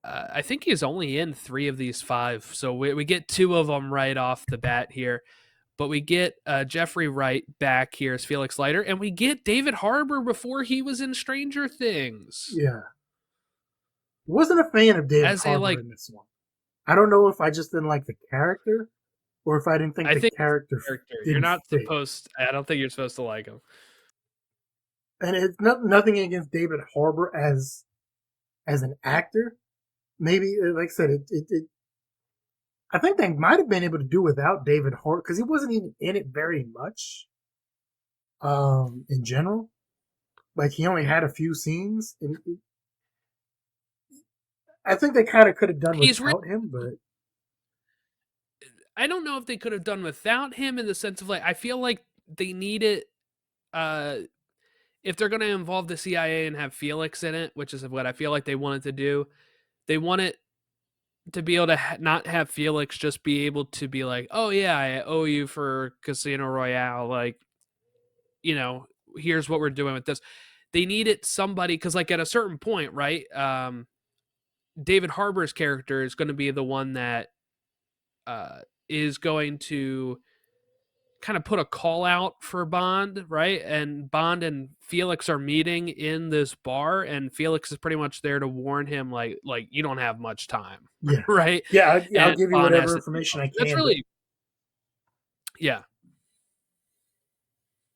Speaker 1: I think he's only in 3 of these 5, so we get 2 of them right off the bat here. But we get Jeffrey Wright back here as Felix Leiter, and we get David Harbour before he was in Stranger Things
Speaker 2: yeah. Wasn't a fan of David
Speaker 1: as a
Speaker 2: Harbour in this one. I don't know if I just didn't like the character, or if I didn't think
Speaker 1: I
Speaker 2: the
Speaker 1: think it's
Speaker 2: character
Speaker 1: the character. You're
Speaker 2: didn't
Speaker 1: not
Speaker 2: fit.
Speaker 1: supposed. I don't think you're supposed to like him.
Speaker 2: And it's nothing against David Harbour as an actor. Maybe, like I said, I think they might have been able to do without David Harbour because he wasn't even in it very much. In general, like he only had a few scenes, and I think they kind of could have done
Speaker 1: He's really.
Speaker 2: without him. But
Speaker 1: I don't know if they could have done without him in the sense of like I feel like they need it. Uh, if they're going to involve the CIA and have Felix in it, which is what I feel like they wanted to do, they want it to be able to not have Felix just be able to be like, oh yeah, I owe you for Casino Royale. Like, you know, here's what we're doing with this. They needed somebody because, like, at a certain point, right? David Harbour's character is going to be the one that is going to kind of put a call out for Bond, right? And Bond and Felix are meeting in this bar, and Felix is pretty much there to warn him, like you don't have much time,
Speaker 2: yeah,
Speaker 1: right?
Speaker 2: I'll
Speaker 1: And
Speaker 2: give you
Speaker 1: Bond has
Speaker 2: whatever
Speaker 1: to take
Speaker 2: information
Speaker 1: off.
Speaker 2: I
Speaker 1: That's
Speaker 2: can. But
Speaker 1: really, yeah.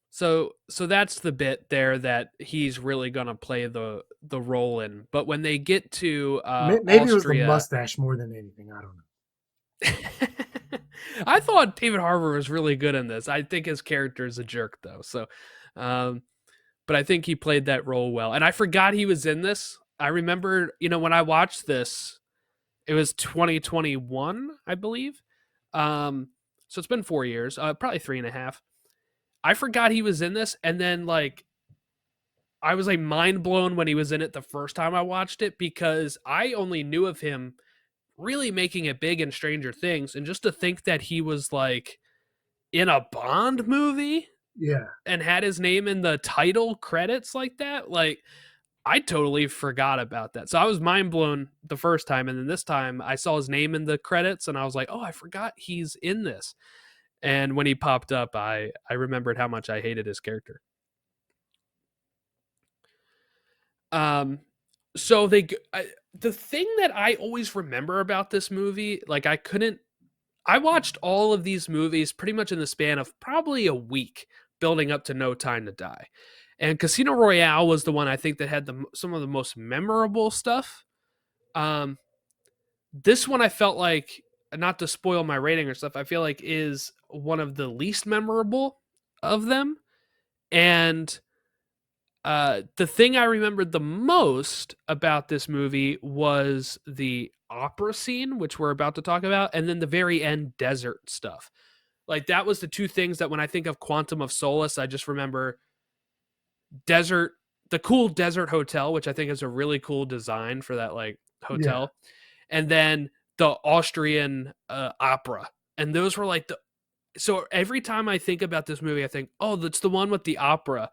Speaker 1: So that's the bit there that he's really gonna play the role in. But when they get to
Speaker 2: maybe it was the
Speaker 1: Austria,
Speaker 2: mustache more than anything. I don't know.
Speaker 1: I thought David Harbour was really good in this. I think his character is a jerk though. So, um, but I think he played that role well. And I forgot he was in this. I remember, when I watched this, it was 2021, I believe. So it's been 4 years, probably 3.5. I forgot he was in this, and then like I was like mind blown when he was in it the first time I watched it because I only knew of him really making it big in Stranger Things, and just to think that he was like in a Bond movie
Speaker 2: Yeah,
Speaker 1: and had his name in the title credits like that, like I totally forgot about that. So I was mind blown the first time, and then this time I saw his name in the credits, and I was like, "Oh, I forgot he's in this." And when he popped up, I remembered how much I hated his character. Um, so the thing that I always remember about this movie, like I watched all of these movies pretty much in the span of probably a week, building up to No Time to Die. And Casino Royale was the one I think that had some of the most memorable stuff. Um, this one I felt like, not to spoil my rating or stuff, I feel like is one of the least memorable of them. And the thing I remembered the most about this movie was the opera scene, which we're about to talk about, and then the very end desert stuff. Like that was the 2 things that when I think of Quantum of Solace, I just remember desert, the cool desert hotel, which I think is a really cool design for that like
Speaker 2: yeah,
Speaker 1: hotel, and then the Austrian opera. And those were like the so every time I think about this movie, I think, oh, that's the one with the opera.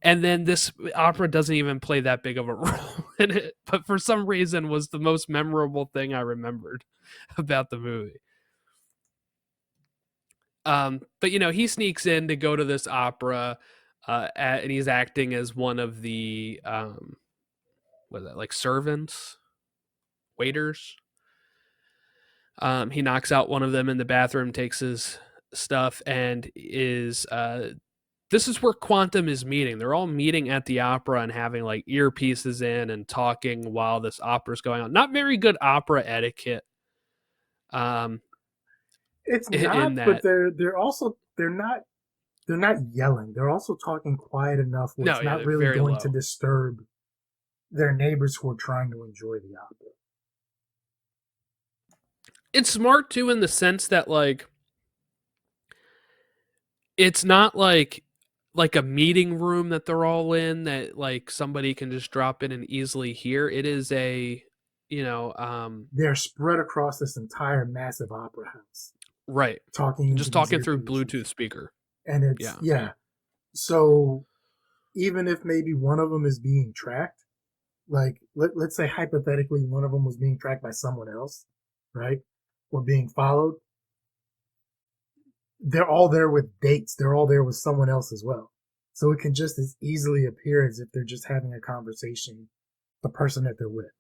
Speaker 1: And then this opera doesn't even play that big of a role in it, but for some reason was the most memorable thing I remembered about the movie. But he sneaks in to go to this opera, and he's acting as one of the what is that, like servants, waiters. He knocks out one of them in the bathroom, takes his stuff, and is this is where Quantum is meeting. They're all meeting at the opera and having like earpieces in and talking while this opera's going on. Not very good opera etiquette. Um,
Speaker 2: it's
Speaker 1: in
Speaker 2: not. But
Speaker 1: that,
Speaker 2: they're also they're not. they're not yelling. They're also talking quiet enough where
Speaker 1: No,
Speaker 2: it's
Speaker 1: yeah,
Speaker 2: not
Speaker 1: they're
Speaker 2: really
Speaker 1: very
Speaker 2: going to
Speaker 1: low.
Speaker 2: disturb their neighbors who are trying to enjoy the opera.
Speaker 1: It's smart too in the sense that like it's not like a meeting room that they're all in that like somebody can just drop in and easily hear. It is a, you know,
Speaker 2: They're spread across this entire massive opera house,
Speaker 1: right.
Speaker 2: talking into
Speaker 1: Just
Speaker 2: these
Speaker 1: talking through
Speaker 2: earpieces.
Speaker 1: Bluetooth speaker.
Speaker 2: And it's,
Speaker 1: Yeah.
Speaker 2: yeah. So even if maybe one of them is being tracked, like let's say hypothetically one of them was being tracked by someone else, right? Or being followed, they're all there with dates. They're all there with someone else as well. So it can just as easily appear as if they're just having a conversation, the person that they're with,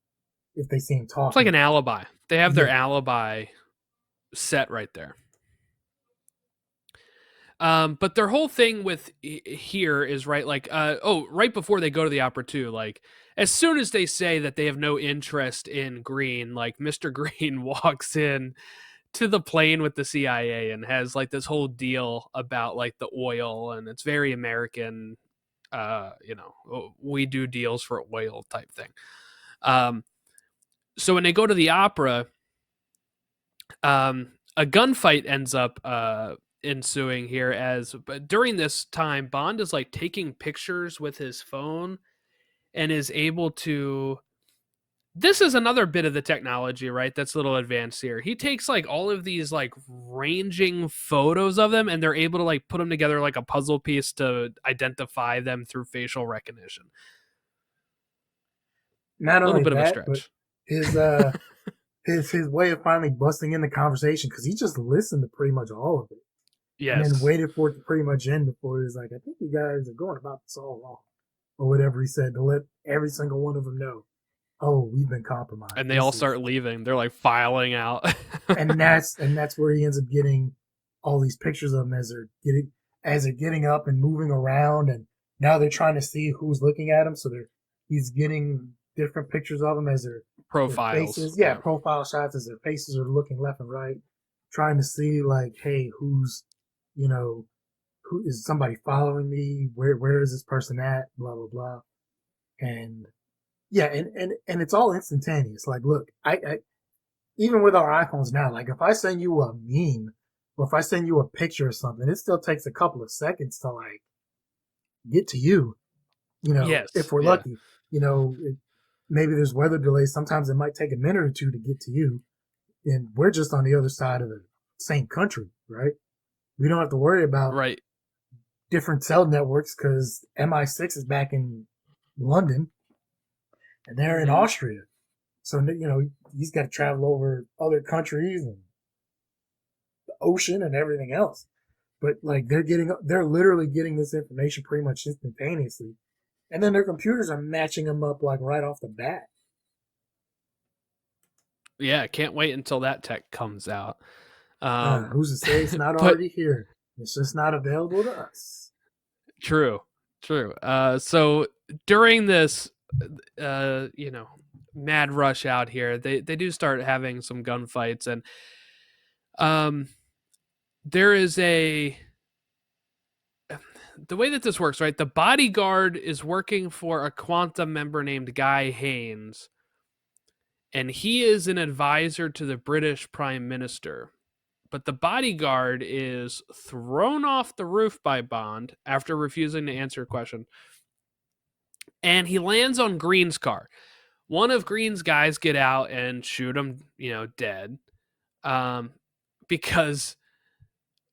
Speaker 2: if they see him
Speaker 1: It's like
Speaker 2: talking.
Speaker 1: an alibi. They have their
Speaker 2: Yeah.
Speaker 1: alibi set right there. But their whole thing with here is right, like, right before they go to the opera too, like, as soon as they say that they have no interest in Green, like, Mr. Green walks in to the plane with the CIA and has like this whole deal about like the oil, and it's very American. We do deals for oil type thing. Um, so when they go to the opera, a gunfight ends up ensuing here but during this time Bond is like taking pictures with his phone and is able to this is another bit of the technology, right? That's a little advanced here. He takes like all of these like ranging photos of them and they're able to like put them together like a puzzle piece to identify them through facial recognition.
Speaker 2: Not
Speaker 1: A little
Speaker 2: only
Speaker 1: bit of a
Speaker 2: that, but
Speaker 1: stretch.
Speaker 2: his uh his way of finally busting in the conversation, because he just listened to pretty much all of it and then
Speaker 1: Yes.
Speaker 2: waited for it to pretty much end before he was like, I think you guys are going about this all wrong, or whatever he said, to let every single one of them know, oh, we've been compromised.
Speaker 1: And they all
Speaker 2: This is
Speaker 1: start leaving. They're like filing out.
Speaker 2: and that's where he ends up getting all these pictures of them as they're getting up and moving around, and now they're trying to see who's looking at him. So he's getting different pictures of them as their
Speaker 1: Profiles.
Speaker 2: faces, yeah,
Speaker 1: Yeah.
Speaker 2: profile shots as their faces are looking left and right, trying to see like, hey, you know, who is somebody following me? Where is this person at? Blah blah blah, and yeah, and it's all instantaneous. Like, look, I even with our iPhones now, like if I send you a meme or if I send you a picture or something, it still takes a couple of seconds to like get to you. If
Speaker 1: Yes.
Speaker 2: we're
Speaker 1: Yeah.
Speaker 2: lucky, maybe there's weather delays. Sometimes it might take a minute or two to get to you, and we're just on the other side of the same country, right? We don't have to worry about
Speaker 1: Right.
Speaker 2: different cell networks because MI6 is back in London and they're in
Speaker 1: Mm-hmm.
Speaker 2: Austria. So he's got to travel over other countries and the ocean and everything else. But like they're literally getting this information pretty much instantaneously, and then their computers are matching them up like right off the bat.
Speaker 1: Yeah. Can't wait until that tech comes out. Um,
Speaker 2: Who's to say it's not
Speaker 1: but
Speaker 2: already here? It's just not available to us.
Speaker 1: true. True. So during this, you know, mad rush out here, they do start having some gunfights, and um, there is the way that this works, right? The bodyguard is working for a Quantum member named Guy Haynes, and he is an advisor to the British Prime Minister. But the bodyguard is thrown off the roof by Bond after refusing to answer a question, and he lands on Green's car. One of Green's guys get out and shoot him, dead. Um, because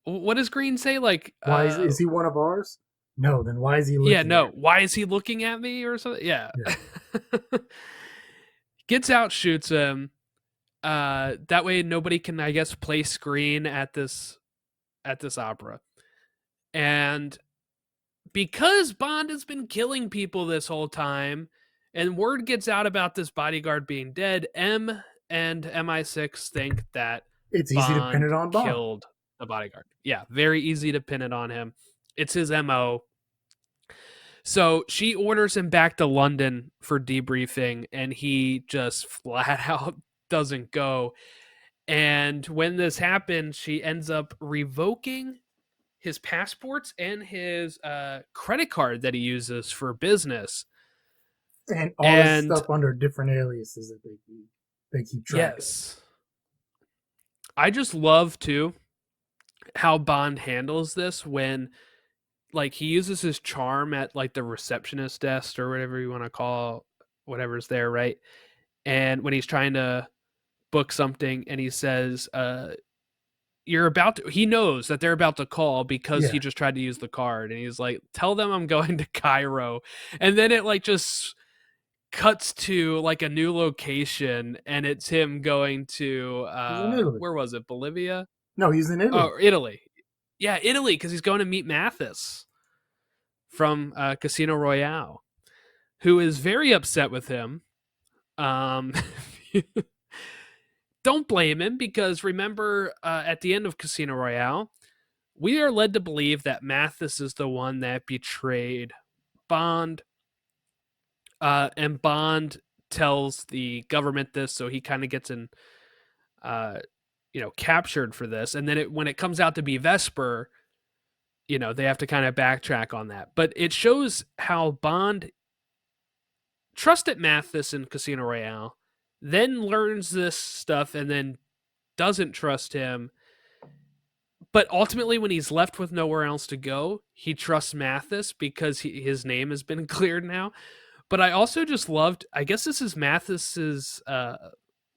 Speaker 1: what does Green say? Like,
Speaker 2: Why is he one of ours? No, then why is he
Speaker 1: yeah,
Speaker 2: looking
Speaker 1: no.
Speaker 2: at me?
Speaker 1: Why is he looking at me or something? Yeah.
Speaker 2: Yeah.
Speaker 1: Gets out, shoots him. That way nobody can, I guess, play screen at this opera. And because Bond has been killing people this whole time, and word gets out about this bodyguard being dead, M and MI6 think that
Speaker 2: It's easy to pin it
Speaker 1: Bond
Speaker 2: on Bond.
Speaker 1: killed the bodyguard. Yeah, very easy to pin it on him. It's his MO. So she orders him back to London for debriefing, and he just flat out doesn't go. And when this happens, she ends up revoking his passports and his credit card that he uses for business.
Speaker 2: And all this
Speaker 1: And
Speaker 2: stuff under different aliases that they keep track of.
Speaker 1: yes, I just love too how Bond handles this when like he uses his charm at like the receptionist desk or whatever you want to call whatever's there, right? And when he's trying to book something and he says, you're about to, he knows that they're about to call because
Speaker 2: Yeah.
Speaker 1: he just tried to use the card and he's like, tell them I'm going to Cairo. And then it like just cuts to like a new location and it's him going to
Speaker 2: He's in Italy.
Speaker 1: where was it? Bolivia?
Speaker 2: No, he's in Italy.
Speaker 1: Oh, Italy. Yeah, Italy, because he's going to meet Mathis from Casino Royale, who is very upset with him. Um, don't blame him because remember at the end of Casino Royale, we are led to believe that Mathis is the one that betrayed Bond, and Bond tells the government this, so he kind of gets uh, captured for this. And then when it comes out to be Vesper, they have to kind of backtrack on that. But it shows how Bond trusted Mathis in Casino Royale, then learns this stuff, and then doesn't trust him. But ultimately, when he's left with nowhere else to go, he trusts Mathis because his name has been cleared now. But I also just loved, I guess this is Mathis's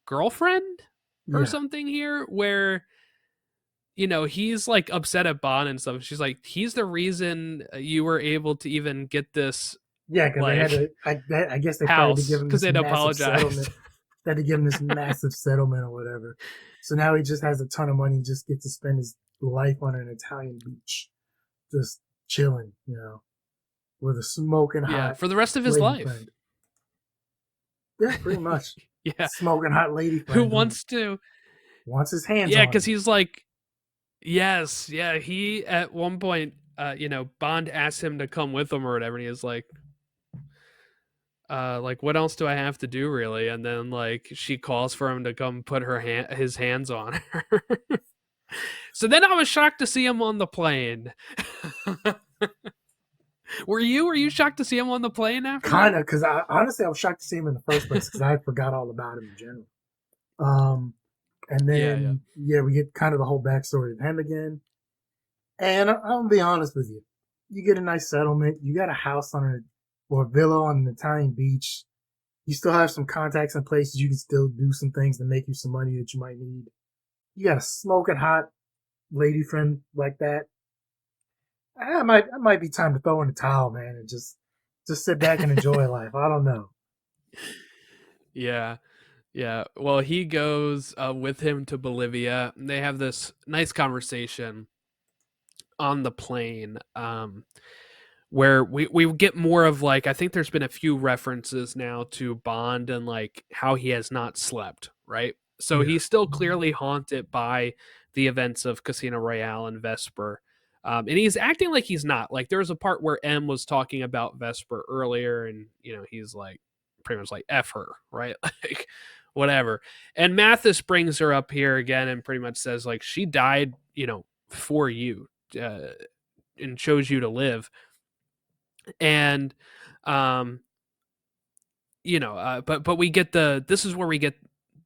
Speaker 1: girlfriend or
Speaker 2: Yeah.
Speaker 1: something here, where he's like upset at Bond and stuff. She's like, he's the reason you were able to even get this
Speaker 2: Yeah, because they had
Speaker 1: like
Speaker 2: to. I guess they probably
Speaker 1: house
Speaker 2: give him
Speaker 1: because
Speaker 2: this
Speaker 1: they'd
Speaker 2: massive settlement.
Speaker 1: apologize.
Speaker 2: They had to give him this massive settlement or whatever. So now he just has a ton of money. Just gets to spend his life on an Italian beach, just chilling, with a smoking hot
Speaker 1: For the rest of his
Speaker 2: lady
Speaker 1: life.
Speaker 2: friend. Yeah, pretty much.
Speaker 1: Yeah,
Speaker 2: Smoking hot lady friend
Speaker 1: who wants
Speaker 2: his hands on.
Speaker 1: Yeah, because he's like, yes, yeah. He at one point, Bond asked him to come with him or whatever, and he was like, what else do I have to do really? And then like she calls for him to come put his hands on her. So then I was shocked to see him on the plane. Were you shocked to see him on the plane after?
Speaker 2: Kind of, because honestly I was shocked to see him in the first place because I forgot all about him in general. And then we get kind of the whole backstory of him again. And I'm gonna be honest with you, you get a nice settlement, you got a house or a villa on an Italian beach. You still have some contacts in places you can still do some things to make you some money that you might need. You got a smoking hot lady friend like that. It might be time to throw in the towel, man, and just sit back and enjoy life. I don't know.
Speaker 1: Yeah. Well, he goes with him to Bolivia. And they have this nice conversation on the plane, where we get more of like, I think there's been a few references now to Bond and like how he has not slept, right? So
Speaker 2: Yeah.
Speaker 1: he's still clearly haunted by the events of Casino Royale and Vesper. And he's acting like he's not. Like there was a part where M was talking about Vesper earlier, and he's like pretty much like F her, right? Like whatever. And Mathis brings her up here again and pretty much says like she died, for you, and chose you to live. And but we get this is where we get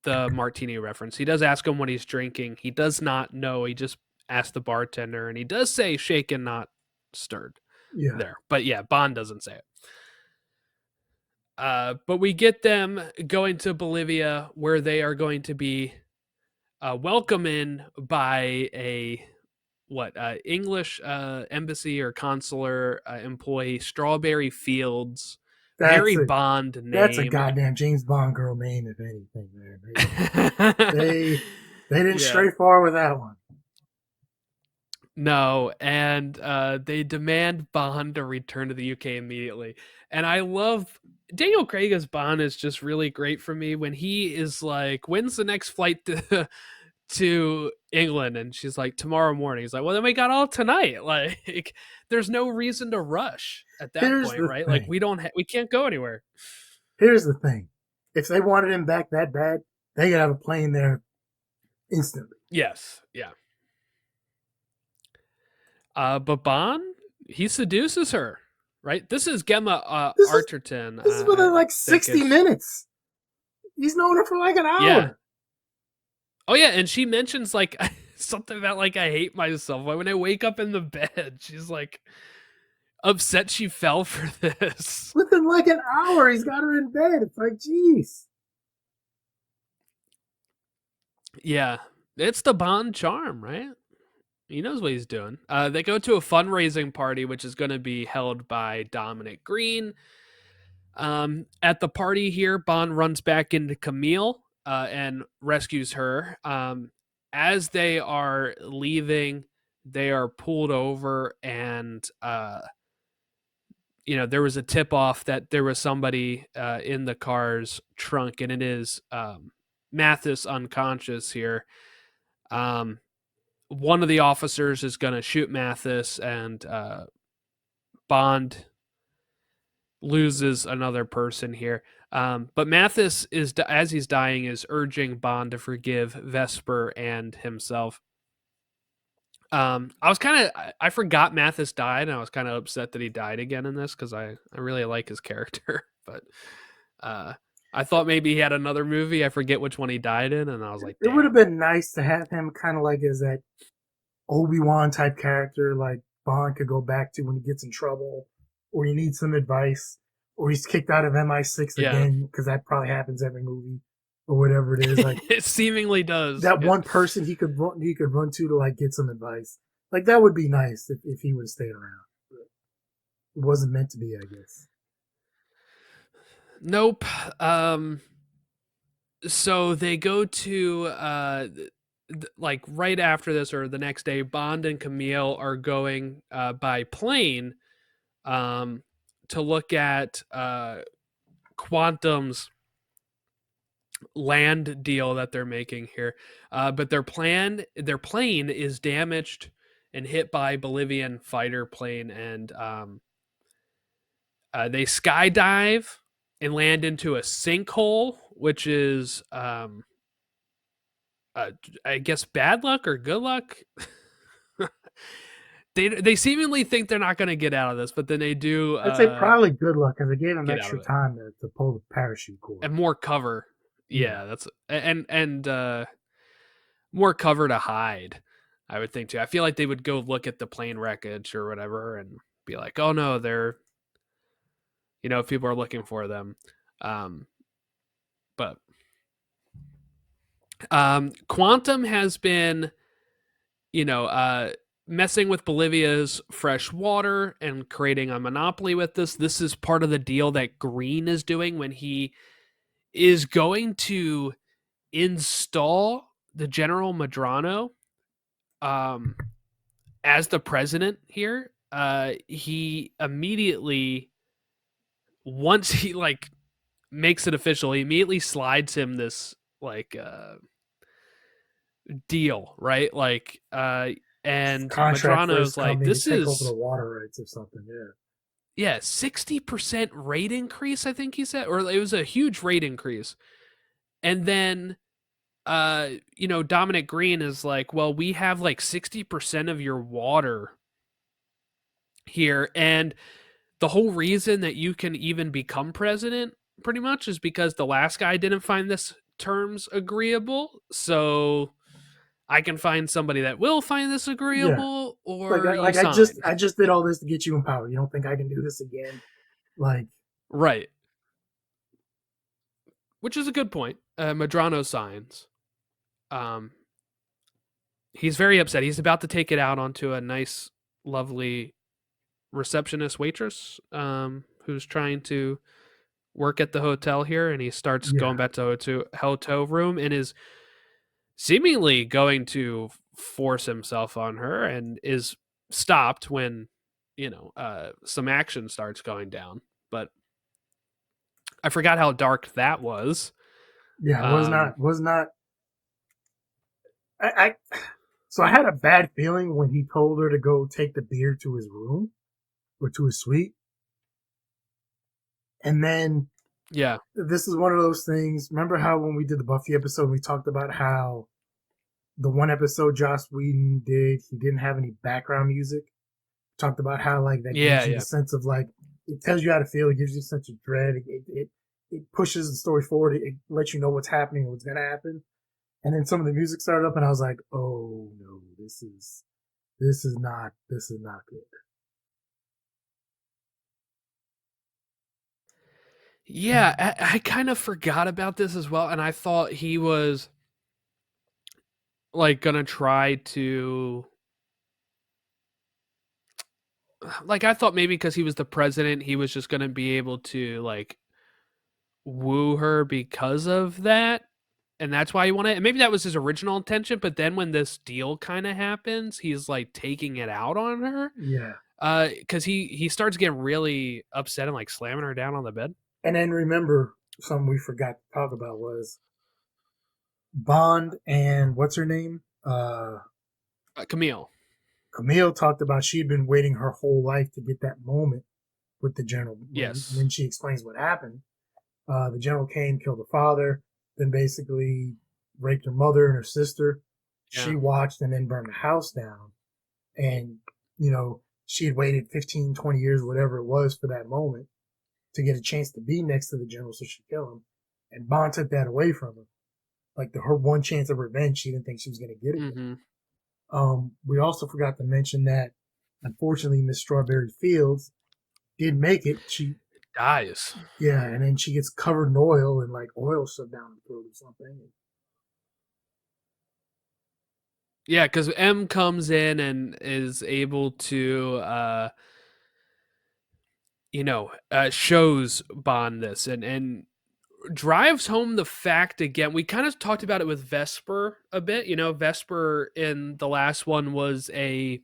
Speaker 1: the martini reference. He does ask him what he's drinking. He does not know. He just asked the bartender, and he does say shaken, not stirred.
Speaker 2: Yeah.
Speaker 1: There, but yeah, Bond doesn't say it. But we get them going to Bolivia, where they are going to be welcomed in by a English embassy or consular employee, Strawberry Fields. Very Bond name.
Speaker 2: That's a goddamn James Bond girl name, if anything, man. They didn't stray far with that one.
Speaker 1: No, and they demand Bond to return to the UK immediately. And I love Daniel Craig as Bond is just really great for me when he is like, when's the next flight to England? And she's like, tomorrow morning. He's like, well, then we got all tonight. Like, there's no reason to rush at that point, right? Like, we can't go anywhere.
Speaker 2: Here's the thing. If they wanted him back that bad, they could have a plane there instantly.
Speaker 1: Yes, yeah. But Bond, he seduces her, right? This is Gemma
Speaker 2: This is
Speaker 1: Arterton.
Speaker 2: this is
Speaker 1: I
Speaker 2: within like
Speaker 1: think
Speaker 2: 60
Speaker 1: it's
Speaker 2: minutes. He's known her for like an
Speaker 1: yeah.
Speaker 2: hour.
Speaker 1: Oh yeah, and she mentions like something about like I hate myself. When I wake up in the bed, she's like upset she fell for this.
Speaker 2: Within like an hour, he's got her in bed. It's like, jeez.
Speaker 1: Yeah, it's the Bond charm, right? He knows what he's doing. They go to a fundraising party, which is going to be held by Dominic Green. At the party here, Bond runs back into Camille and rescues her. As they are leaving, they are pulled over, and there was a tip off that there was somebody in the car's trunk, and it is Mathis unconscious here. One of the officers is going to shoot Mathis, and Bond loses another person here. But Mathis is, as he's dying, is urging Bond to forgive Vesper and himself. I forgot Mathis died, and I was kind of upset that he died again in this because I really like his character. But I thought maybe he had another movie. I forget which one he died in, and I was like,
Speaker 2: It would have
Speaker 1: damn.
Speaker 2: been nice to have him kind of like as that Obi-Wan type character, like Bond could go back to when he gets in trouble, or he needs some advice, or he's kicked out of MI6
Speaker 1: Yeah,
Speaker 2: again, because that probably happens every movie, or whatever it is. Like
Speaker 1: it seemingly does.
Speaker 2: that
Speaker 1: Yeah.
Speaker 2: one person he could run to like get some advice. Like that would be nice if he would have stayed around. But it wasn't meant to be, I guess.
Speaker 1: Nope. So they go to like right after this or the next day, Bond and Camille are going by plane um, to look at Quantum's land deal that they're making here. But their plane is damaged and hit by Bolivian fighter plane, and they skydive and land into a sinkhole, which is I guess bad luck or good luck. They seemingly think they're not going to get out of this, but then they do
Speaker 2: I'd say probably good luck because they gave him
Speaker 1: get out
Speaker 2: extra
Speaker 1: of it
Speaker 2: time to pull the parachute cord.
Speaker 1: and more cover.
Speaker 2: Yeah.
Speaker 1: Yeah, that's and more cover to hide. I would think too. I feel like they would go look at the plane wreckage or whatever and be like, "Oh no, they're if people are looking for them." Um, but Quantum has been, messing with Bolivia's fresh water and creating a monopoly with this. This is part of the deal that Green is doing when he is going to install the General Medrano as the president here. He immediately, once he like makes it official, he immediately slides him this like deal, right? Like and
Speaker 2: Contract for his
Speaker 1: Madrano's like,
Speaker 2: company to
Speaker 1: this
Speaker 2: take over
Speaker 1: is
Speaker 2: the water rights or something. Yeah.
Speaker 1: 60% rate increase, I think he said, or it was a huge rate increase. And then Dominic Green is like, well, we have like 60% of your water here, and the whole reason that you can even become president pretty much is because the last guy didn't find this terms agreeable. So I can find somebody that will find this
Speaker 2: Yeah.
Speaker 1: agreeable,
Speaker 2: Like
Speaker 1: or
Speaker 2: I,
Speaker 1: you
Speaker 2: like I
Speaker 1: sign.
Speaker 2: just I just did all this to get you in power. You don't think I can do this again? Like
Speaker 1: Right. Which is a good point. Madrano signs. Um, he's very upset. He's about to take it out onto a nice, lovely receptionist waitress who's trying to work at the hotel here, and he starts
Speaker 2: yeah.
Speaker 1: going back to hotel room and is seemingly going to force himself on her, and is stopped when some action starts going down. But I forgot how dark that was.
Speaker 2: Yeah,
Speaker 1: Um,
Speaker 2: was not I so I had a bad feeling when he told her to go take the beer to his room or to his suite. And then
Speaker 1: yeah,
Speaker 2: this is one of those things. Remember how when we did the Buffy episode, we talked about how the one episode Joss Whedon did, he didn't have any background music. talked about how like that
Speaker 1: Yeah,
Speaker 2: gives you the
Speaker 1: yeah.
Speaker 2: sense of like it tells you how to feel. It gives you a sense of dread. It pushes the story forward. It lets you know what's happening and what's gonna happen. And then some of the music started up, and I was like, oh no, this is not good.
Speaker 1: Yeah, I kind of forgot about this as well, and I thought he was like gonna try to like I thought maybe because he was the president, he was just gonna be able to like woo her because of that, and that's why he wanted. And maybe that was his original intention, but then when this deal kind of happens, he's like taking it out on her,
Speaker 2: Yeah.
Speaker 1: because he starts getting really upset and like slamming her down on the bed.
Speaker 2: And then remember something we forgot to talk about was Bond and what's her name?
Speaker 1: Camille,
Speaker 2: Camille talked about she'd been waiting her whole life to get that moment with the general
Speaker 1: yes,
Speaker 2: when she explains what happened. The general came, killed the father, then basically raped her mother and her sister.
Speaker 1: yeah,
Speaker 2: She watched and then burned the house down. And, you know, she had waited 15, 20 years, whatever it was, for that moment to get a chance to be next to the general so she'd kill him. And Bond took that away from her. Like her one chance of revenge, she didn't think she was going to get again.
Speaker 1: mm-hmm.
Speaker 2: We also forgot to mention that, unfortunately, Miss Strawberry Fields did make it. She
Speaker 1: Dies.
Speaker 2: Yeah, and then she gets covered in oil and like oil shoved down her throat or something.
Speaker 1: Yeah, because M comes in and is able to, shows Bond this and drives home the fact again. We kind of talked about it with Vesper a bit. Vesper in the last one was a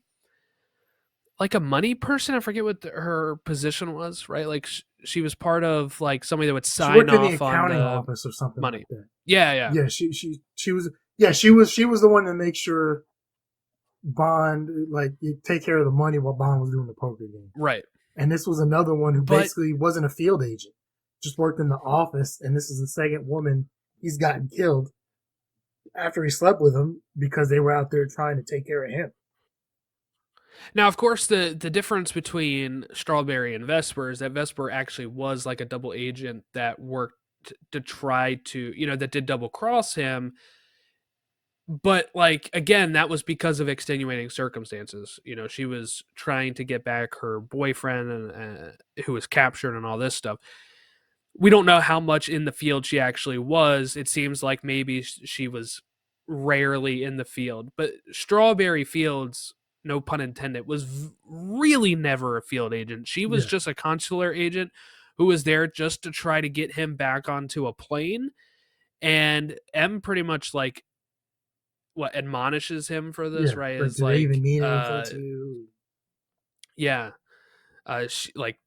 Speaker 1: money person. I forget what her position was, right? Like she was part of like somebody that would
Speaker 2: She
Speaker 1: sign
Speaker 2: worked in the
Speaker 1: off on
Speaker 2: accounting
Speaker 1: the
Speaker 2: office or something like
Speaker 1: money.
Speaker 2: that.
Speaker 1: Yeah, yeah,
Speaker 2: Yeah, she was she was the one to make sure Bond like you take care of the money while Bond was doing the poker game.
Speaker 1: right.
Speaker 2: And this was another one who
Speaker 1: But
Speaker 2: basically wasn't a field agent, just worked in the office. And this is the second woman he's gotten killed after he slept with him because they were out there trying to take care of him.
Speaker 1: now, of course, the difference between Strawberry and Vesper is that Vesper actually was like a double agent that worked to try to, that did double cross him. But like again, that was because of extenuating circumstances. She was trying to get back her boyfriend and who was captured and all this stuff. We don't know how much in the field she actually was. It seems like maybe she was rarely in the field, but Strawberry Fields, no pun intended, was really never a field agent. She was
Speaker 2: Yeah,
Speaker 1: just a consular agent who was there just to try to get him back onto a plane. And M pretty much like what admonishes him for this,
Speaker 2: yeah.
Speaker 1: right?
Speaker 2: Like,
Speaker 1: Is
Speaker 2: do they even
Speaker 1: like,
Speaker 2: mean anything to you?
Speaker 1: yeah, she, like,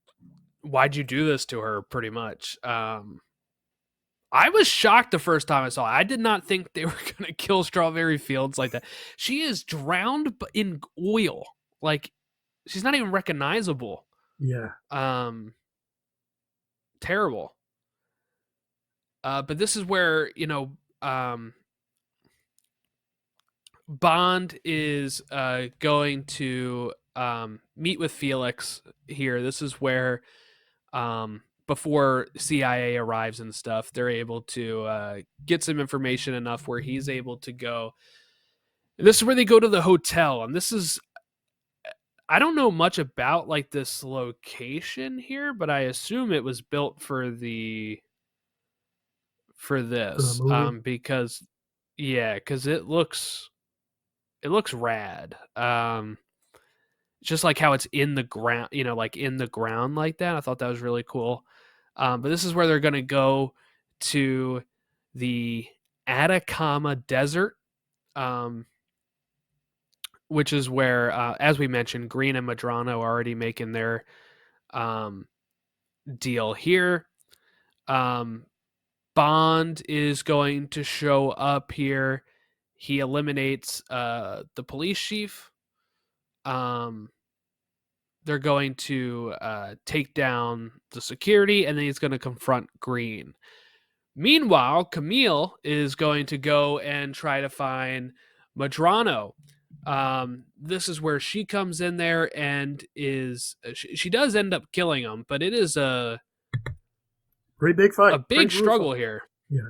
Speaker 1: why'd you do this to her? Pretty much. I was shocked the first time I saw it. I did not think they were going to kill Strawberry Fields like that. She is drowned in oil. Like, she's not even recognizable.
Speaker 2: Yeah,
Speaker 1: Um, Terrible. But this is where, Bond is going to meet with Felix here. This is where, before CIA arrives and stuff, they're able to get some information enough where he's able to go. And this is where they go to the hotel, and this is, I don't know much about like this location here, but I assume it was built for
Speaker 2: for the
Speaker 1: this,
Speaker 2: movie.
Speaker 1: because yeah, because it looks rad. Just like how it's in the ground, like in the ground like that. I thought that was really cool. But this is where they're going to go to the Atacama Desert, um, which is where, as we mentioned, Green and Madrano are already making their um, deal here. Um, Bond is going to show up here. He eliminates the police chief. Um, they're going to take down the security, and then he's going to confront Green. Meanwhile, Camille is going to go and try to find Madrano. This is where she comes in there and she does end up killing him, but it is
Speaker 2: Pretty big
Speaker 1: a
Speaker 2: fight. Pretty
Speaker 1: big
Speaker 2: brutal
Speaker 1: struggle
Speaker 2: fight.
Speaker 1: here.
Speaker 2: Yeah.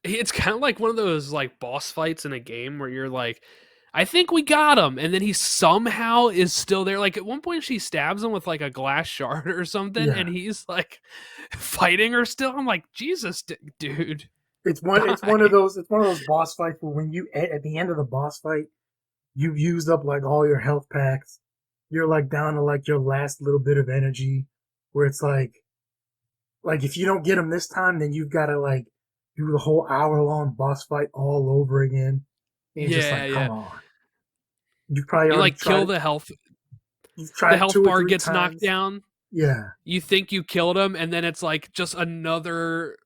Speaker 1: It's kind of like one of those like boss fights in a game where you're like, I think we got him, and then he somehow is still there. Like at one point, she stabs him with like a glass shard or something,
Speaker 2: Yeah.
Speaker 1: and he's like fighting her still. I'm like, Jesus, dude,
Speaker 2: It's one of
Speaker 1: die.
Speaker 2: those boss fights where when you at the end of the boss fight, you've used up like all your health packs. You're like down to like your last little bit of energy, where it's like if you don't get him this time, then you've got to like do the whole hour-long boss fight all over again. And you're just
Speaker 1: Yeah,
Speaker 2: like, come
Speaker 1: yeah.
Speaker 2: on. You've probably
Speaker 1: You
Speaker 2: already
Speaker 1: like
Speaker 2: tried
Speaker 1: kill
Speaker 2: it.
Speaker 1: the health.
Speaker 2: You've
Speaker 1: The
Speaker 2: tried it
Speaker 1: health
Speaker 2: two or
Speaker 1: bar
Speaker 2: three
Speaker 1: gets knocked
Speaker 2: times.
Speaker 1: down.
Speaker 2: Yeah.
Speaker 1: You think you killed him, and then it's like just another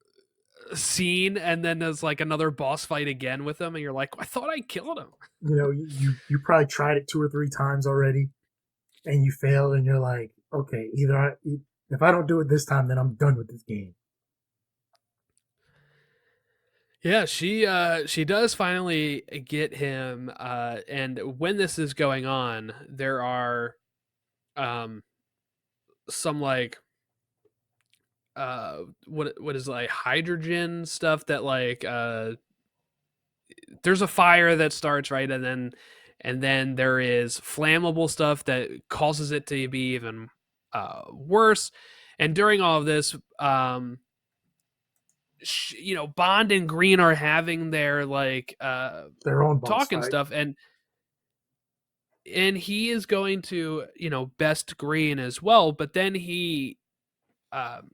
Speaker 1: scene, and then there's like another boss fight again with him, and you're like, I thought I killed him.
Speaker 2: You know, you probably tried it two or three times already, and you failed, and you're like, okay, if I don't do it this time, then I'm done with this game.
Speaker 1: Yeah, she does finally get him, and when this is going on, there are um some like what is like hydrogen stuff that like there's a fire that starts, right, and then there is flammable stuff that causes it to be even worse. And during all of this, Bond and Green are having their like
Speaker 2: Their own boss
Speaker 1: talking
Speaker 2: fight.
Speaker 1: stuff, and he is going to best Green as well, but then he um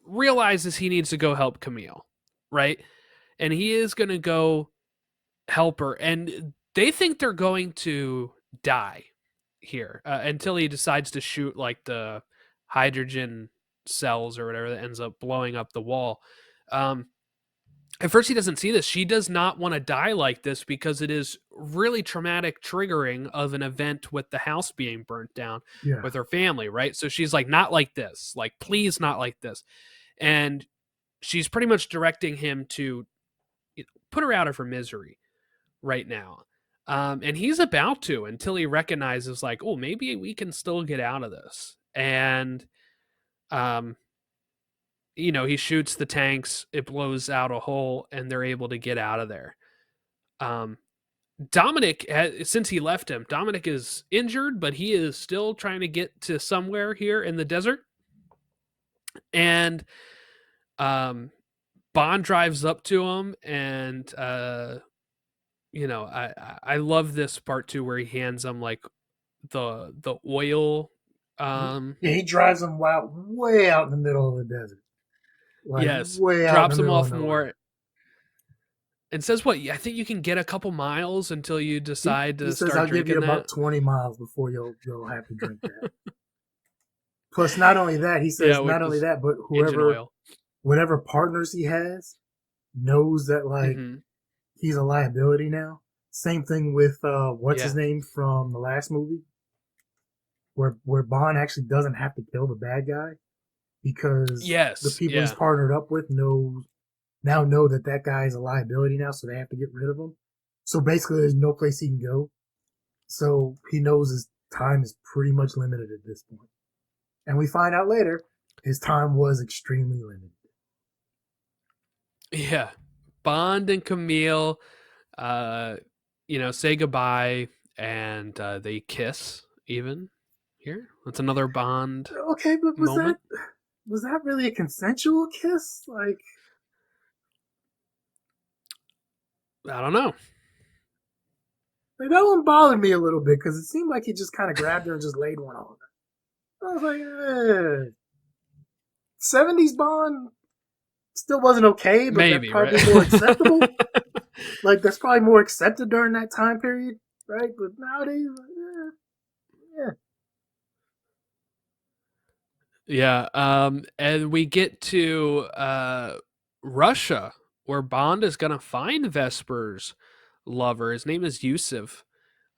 Speaker 1: realizes he needs to go help Camille, right? And he is going to go help her, and they think they're going to die here until he decides to shoot like the hydrogen cells or whatever that ends up blowing up the wall. Um, at first, he doesn't see this. She does not want to die like this because it is really traumatic triggering of an event with the house being burnt down
Speaker 2: Yeah.
Speaker 1: with her family, right? So she's like, not like this. Like, please, not like this. And she's pretty much directing him to put her out of her misery right now. And he's about to until he recognizes, like, oh, maybe we can still get out of this. And, um, he shoots the tanks, it blows out a hole, and they're able to get out of there. Um, Dominic, since he left him, Dominic is injured, but he is still trying to get to somewhere here in the desert. And Bond drives up to him, and I love this part too, where he hands him like the oil.
Speaker 2: Yeah, he drives them way out in the middle of the desert. Like
Speaker 1: Yes,
Speaker 2: way out in the
Speaker 1: drops him
Speaker 2: middle of
Speaker 1: off
Speaker 2: nowhere.
Speaker 1: more and says, "What? I think you can get a couple miles until you decide
Speaker 2: He
Speaker 1: to
Speaker 2: says
Speaker 1: start
Speaker 2: I'll give you
Speaker 1: drinking that."
Speaker 2: about 20 miles before you'll have to drink that. Plus, not only that, he
Speaker 1: Yeah,
Speaker 2: says
Speaker 1: which
Speaker 2: not only
Speaker 1: is
Speaker 2: that, but
Speaker 1: engine oil.
Speaker 2: whatever partners he has knows that like
Speaker 1: Mm-hmm.
Speaker 2: he's a liability now. Same thing with what's his
Speaker 1: Yeah.
Speaker 2: name from the last movie, where Bond actually doesn't have to kill the bad guy because the
Speaker 1: Yes.
Speaker 2: people he's
Speaker 1: Yeah.
Speaker 2: partnered up with know that that guy is a liability now, so they have to get rid of him. So basically, there's no place he can go. So he knows his time is pretty much limited at this point. And we find out later his time was extremely limited.
Speaker 1: Yeah. Bond and Camille, uh, say goodbye, and they kiss. Even here, that's another Bond
Speaker 2: Okay, but
Speaker 1: moment.
Speaker 2: was that really a consensual kiss?
Speaker 1: I don't know.
Speaker 2: Like that one bothered me a little bit because it seemed like he just kind of grabbed her and just laid one on her. I was like, 70s Bond still wasn't okay, but that's
Speaker 1: Maybe, right?
Speaker 2: probably more acceptable. Like that's probably more accepted during that time period, right? But nowadays, yeah.
Speaker 1: Yeah. And we get to Russia, where Bond is gonna find Vesper's lover. His name is Yusuf.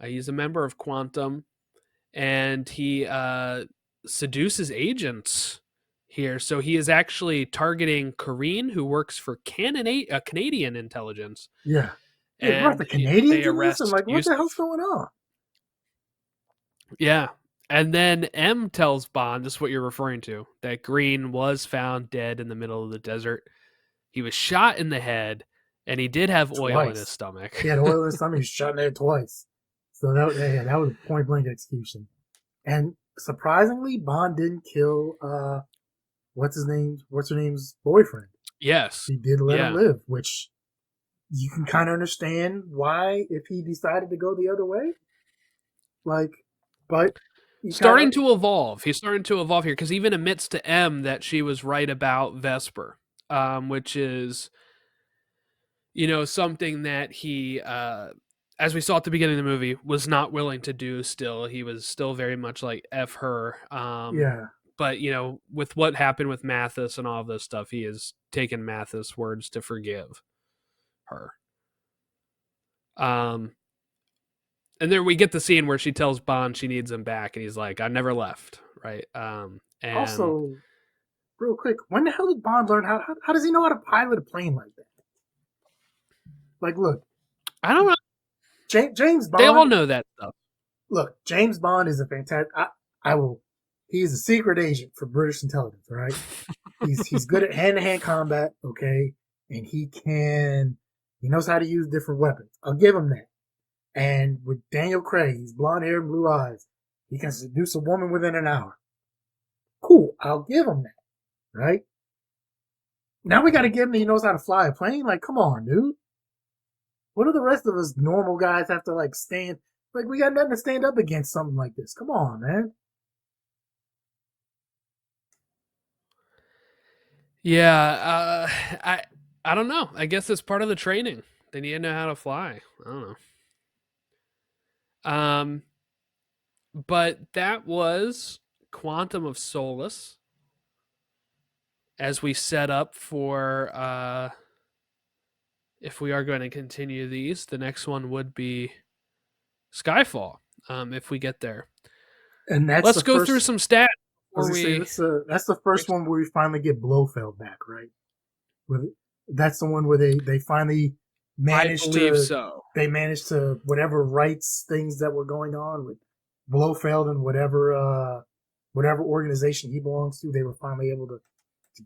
Speaker 1: He's a member of Quantum, and he seduces agents here. So he is actually targeting Karine, who works for Canadian intelligence,
Speaker 2: Yeah. Yeah, you brought the
Speaker 1: and they
Speaker 2: Canadians in this, and
Speaker 1: arrest
Speaker 2: like, what the hell's
Speaker 1: Yusuf.
Speaker 2: going on?
Speaker 1: Yeah. And then M tells Bond, this is what you're referring to, that Green was found dead in the middle of the desert. He was shot in the head, and he did have oil in his
Speaker 2: Twice.
Speaker 1: stomach.
Speaker 2: He had oil in his stomach. He was shot in there twice. So that was a point blank execution. And surprisingly, Bond didn't kill what's her name's boyfriend.
Speaker 1: Yes.
Speaker 2: He did let him
Speaker 1: Yeah.
Speaker 2: live, which you can kind of understand why if he decided to go the other way. Like, but you kind of
Speaker 1: Starting to evolve. He's starting to evolve here because he even admits to M that she was right about Vesper, which is, something that he, as we saw at the beginning of the movie, was not willing to do still. He was still very much like F her.
Speaker 2: yeah.
Speaker 1: But, with what happened with Mathis and all of this stuff, he has taken Mathis' words to forgive her. And there we get the scene where she tells Bond she needs him back, and he's like, "I never left," right? And
Speaker 2: Also, real quick, when the hell did Bond learn how does he know how to pilot a plane like that? Like, look,
Speaker 1: I don't know.
Speaker 2: James
Speaker 1: They all
Speaker 2: Bond.
Speaker 1: know that stuff.
Speaker 2: Look, James Bond is a fantastic. I will. He's a secret agent for British intelligence, right? He's good at hand to hand combat, okay, and he knows how to use different weapons. I'll give him that. And with Daniel Craig, he's blonde hair and blue eyes. He can seduce a woman within an hour. Cool, I'll give him that, right? Now we got to give him he knows how to fly a plane. Like, come on, dude. What do the rest of us normal guys have to like stand? Like, we got nothing to stand up against something like this. Come on, man.
Speaker 1: Yeah, I don't know. I guess it's part of the training. They need to know how to fly. I don't know. But that was Quantum of Solace as we set up for if we are going to continue these, the next one would be Skyfall. If we get there,
Speaker 2: And that's
Speaker 1: let's
Speaker 2: the
Speaker 1: go through
Speaker 2: first.
Speaker 1: some stats
Speaker 2: I was
Speaker 1: before
Speaker 2: gonna say
Speaker 1: we.
Speaker 2: that's the first one where we finally get Blofeld back, right? With that's the one where they finally
Speaker 1: I
Speaker 2: managed
Speaker 1: believe
Speaker 2: to
Speaker 1: so.
Speaker 2: whatever rights things that were going on with Blofeld and whatever organization he belongs to, they were finally able to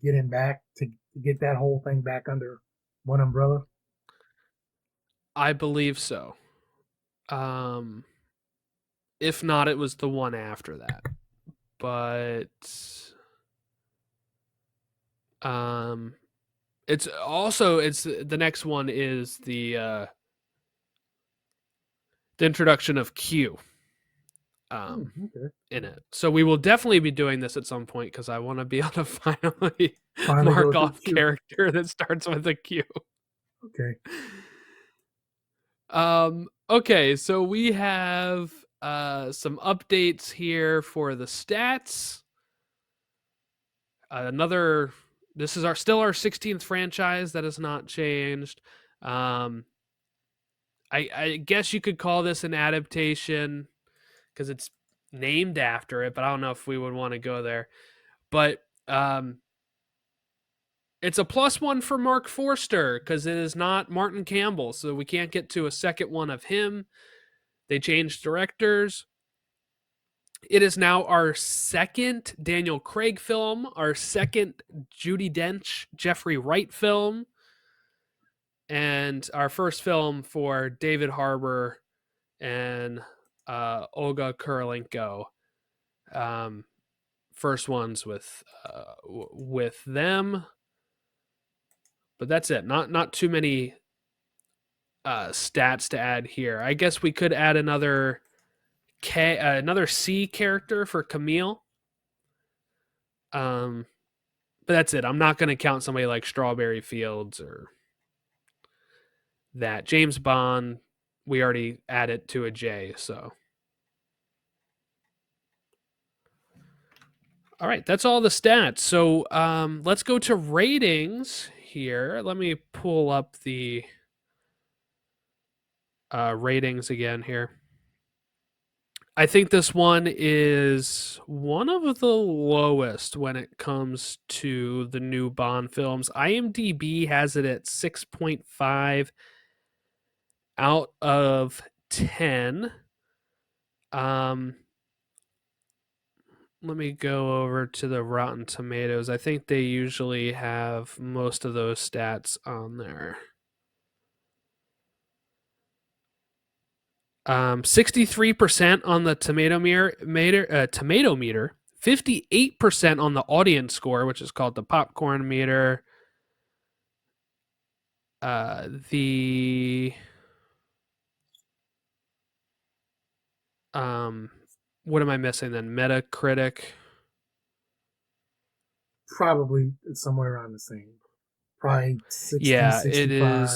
Speaker 2: get him back to get that whole thing back under one umbrella.
Speaker 1: I believe so. Um, if not, it was the one after that. But um, it's the next one is the introduction of Q.
Speaker 2: Okay.
Speaker 1: In it. So we will definitely be doing this at some point because I want to be able to finally
Speaker 2: Finally go
Speaker 1: mark
Speaker 2: through
Speaker 1: off
Speaker 2: Q.
Speaker 1: character that starts with a Q.
Speaker 2: Okay.
Speaker 1: Okay, so we have some updates here for the stats. Another this is still our 16th franchise that has not changed. Um I guess you could call this an adaptation because it's named after it, but I don't know if we would want to go there. But it's a +1 for Marc Forster because it is not Martin Campbell, so we can't get to a second one of him. They changed directors. It is now our second Daniel Craig film, our second Judi Dench, Jeffrey Wright film, and our first film for David Harbour and Olga Kurylenko. First ones with them, but that's it. Not too many stats to add here. I guess we could add another another C character for Camille. But that's it. I'm not going to count somebody like Strawberry Fields or that. James Bond, we already added to a J. So, all right, that's all the stats. So, let's go to ratings here. Let me pull up the ratings again here. I think this one is one of the lowest when it comes to the new Bond films. IMDb has it at 6.5 out of 10. Um, let me go over to the Rotten Tomatoes. I think they usually have most of those stats on there. 63% on the tomato meter, 58% on the audience score, which is called the popcorn meter. The what am I missing then? Metacritic.
Speaker 2: Probably somewhere around the same. Probably 60,
Speaker 1: Yeah, it
Speaker 2: 65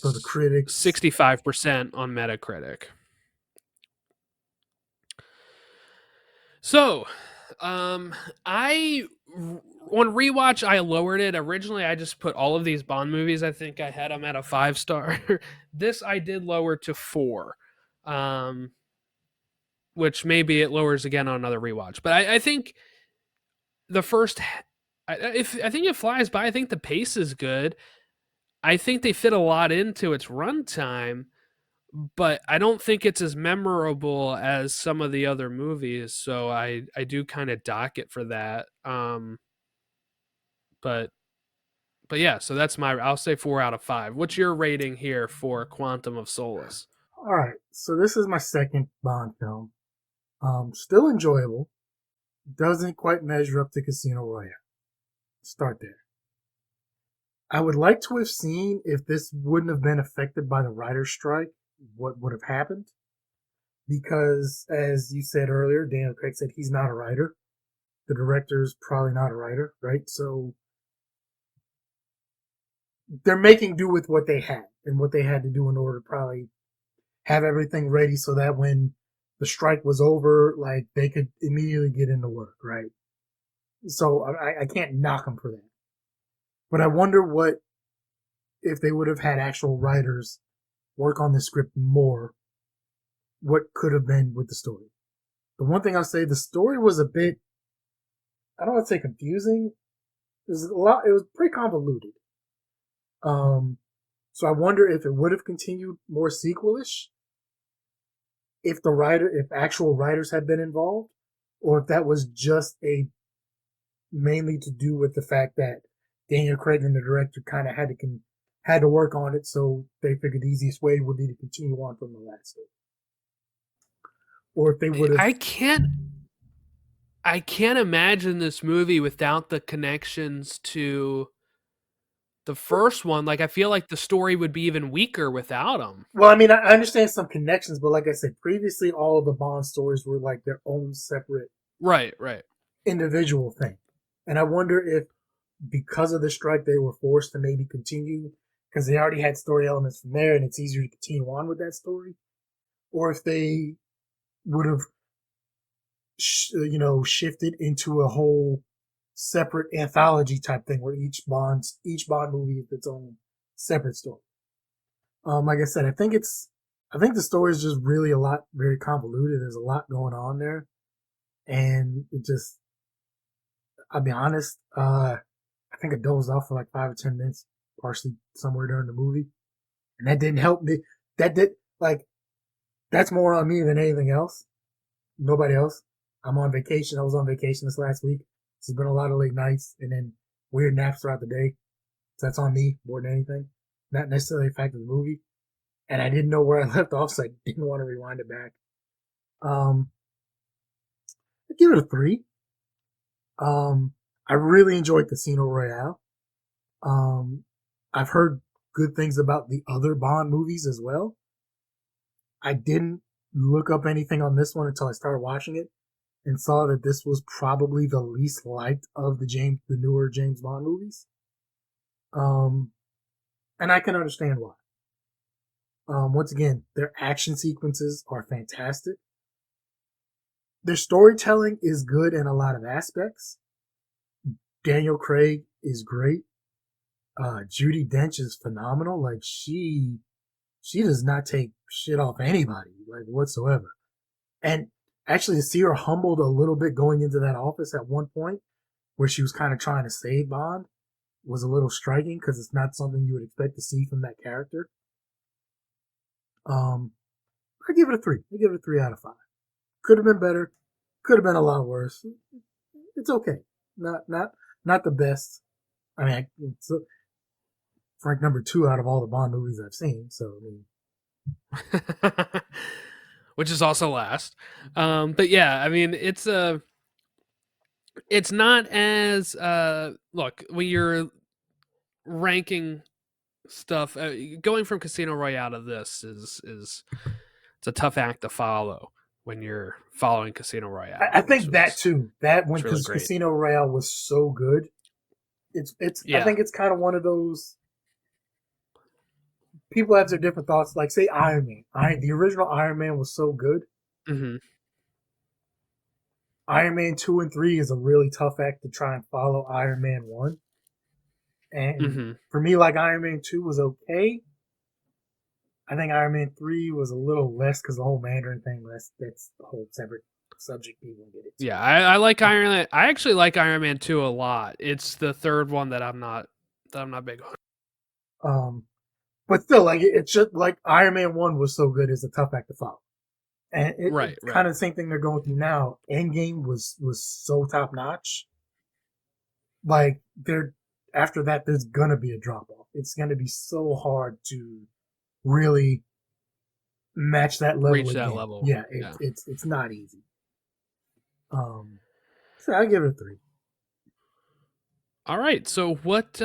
Speaker 2: for the
Speaker 1: is
Speaker 2: critics.
Speaker 1: 65% on Metacritic. So, I on rewatch I lowered it. Originally, I just put all of these Bond movies. I think I had them at a 5-star. This I did lower to 4, which maybe it lowers again on another rewatch. But I think the first, I think it flies by. I think the pace is good. I think they fit a lot into its runtime, but I don't think it's as memorable as some of the other movies. So I do kind of dock it for that. But but yeah, so that's my. I'll say 4 out of 5. What's your rating here for Quantum of Solace?
Speaker 2: All right, so this is my second Bond film. Still enjoyable. Doesn't quite measure up to Casino Royale. Start there. I would like to have seen if this wouldn't have been affected by the writer's strike, what would have happened. Because, as you said earlier, Daniel Craig said he's not a writer. The director's probably not a writer, right? So they're making do with what they had and what they had to do in order to probably have everything ready so that when the strike was over, like they could immediately get into work, right? So I can't knock them for that. But I wonder what if they would have had actual writers work on the script more, what could have been with the story. The one thing I'll say, the story was a bit, I don't want to say confusing. It was pretty convoluted. So I wonder if it would have continued more sequelish if actual writers had been involved, or if that was just mainly to do with the fact that Daniel Craig and the director kind of had to work on it, so they figured the easiest way would be to continue on from the last stage. Or if they would have,
Speaker 1: I can't imagine this movie without the connections to the first one. Like I feel like the story would be even weaker without them.
Speaker 2: well, I mean, I understand some connections, but like I said previously, all of the Bond stories were like their own separate,
Speaker 1: Right.
Speaker 2: individual thing. And I wonder if because of the strike they were forced to maybe continue because they already had story elements from there and it's easier to continue on with that story, or if they would have shifted into a whole separate anthology type thing where each Bond movie is its own separate story. Like I said, I think the story is just really very convoluted. There's a lot going on there, and I'll be honest, I think I dozed off for like 5 or 10 minutes, partially somewhere during the movie, and that didn't help me. That's more on me than anything else. Nobody else. I'm on vacation. I was on vacation this last week. So it's been a lot of late nights and then weird naps throughout the day. So that's on me more than anything. Not necessarily a fact of the movie. And I didn't know where I left off, so I didn't want to rewind it back. I give it a 3. I really enjoyed Casino Royale. I've heard good things about the other Bond movies as well. I didn't look up anything on this one until I started watching it and saw that this was probably the least liked of the newer James Bond movies. And I can understand why. Once again, their action sequences are fantastic. Their storytelling is good in a lot of aspects. Daniel Craig is great. Judi Dench is phenomenal. Like she does not take shit off anybody, like whatsoever. And actually to see her humbled a little bit going into that office at one point where she was kind of trying to save Bond was a little striking because it's not something you would expect to see from that character. I give it a 3. I give it a 3 out of 5. Could have been better. Could have been a lot worse. It's okay. Not the best. I mean, it's ranked number 2 out of all the Bond movies I've seen. So I mean,
Speaker 1: which is also last. But yeah, I mean, it's not as look when you're ranking stuff. Going from Casino Royale to this is it's a tough act to follow when you're following Casino Royale,
Speaker 2: I
Speaker 1: which
Speaker 2: think that
Speaker 1: was
Speaker 2: too. That when
Speaker 1: it's really
Speaker 2: because
Speaker 1: great.
Speaker 2: Casino Royale was so good, it's. I
Speaker 1: Yeah.
Speaker 2: think it's kind of one of those. People have their different thoughts. Like say Iron Man. The original Iron Man was so good.
Speaker 1: Mm-hmm.
Speaker 2: Iron Man 2 and 3 is a really tough act to try and follow Iron Man 1. And
Speaker 1: Mm-hmm.
Speaker 2: for me, like Iron Man 2 was okay. I think Iron Man 3 was a little less because the whole Mandarin thing, that's a whole separate subject people get it to.
Speaker 1: Yeah, I like Iron Man. I actually like Iron Man 2 a lot. It's the third one that I'm not big on.
Speaker 2: But still, like it's just like Iron Man 1 was so good, it's a tough act to follow. And
Speaker 1: Right,
Speaker 2: it's
Speaker 1: right.
Speaker 2: kind of the same thing they're going through now. Endgame was so top notch. Like they're after that, there's gonna be a drop off. It's gonna be so hard to really match that level
Speaker 1: Reach that
Speaker 2: again.
Speaker 1: level.
Speaker 2: Yeah,
Speaker 1: Yeah.
Speaker 2: it's not easy. So I give it a 3.
Speaker 1: All right. So what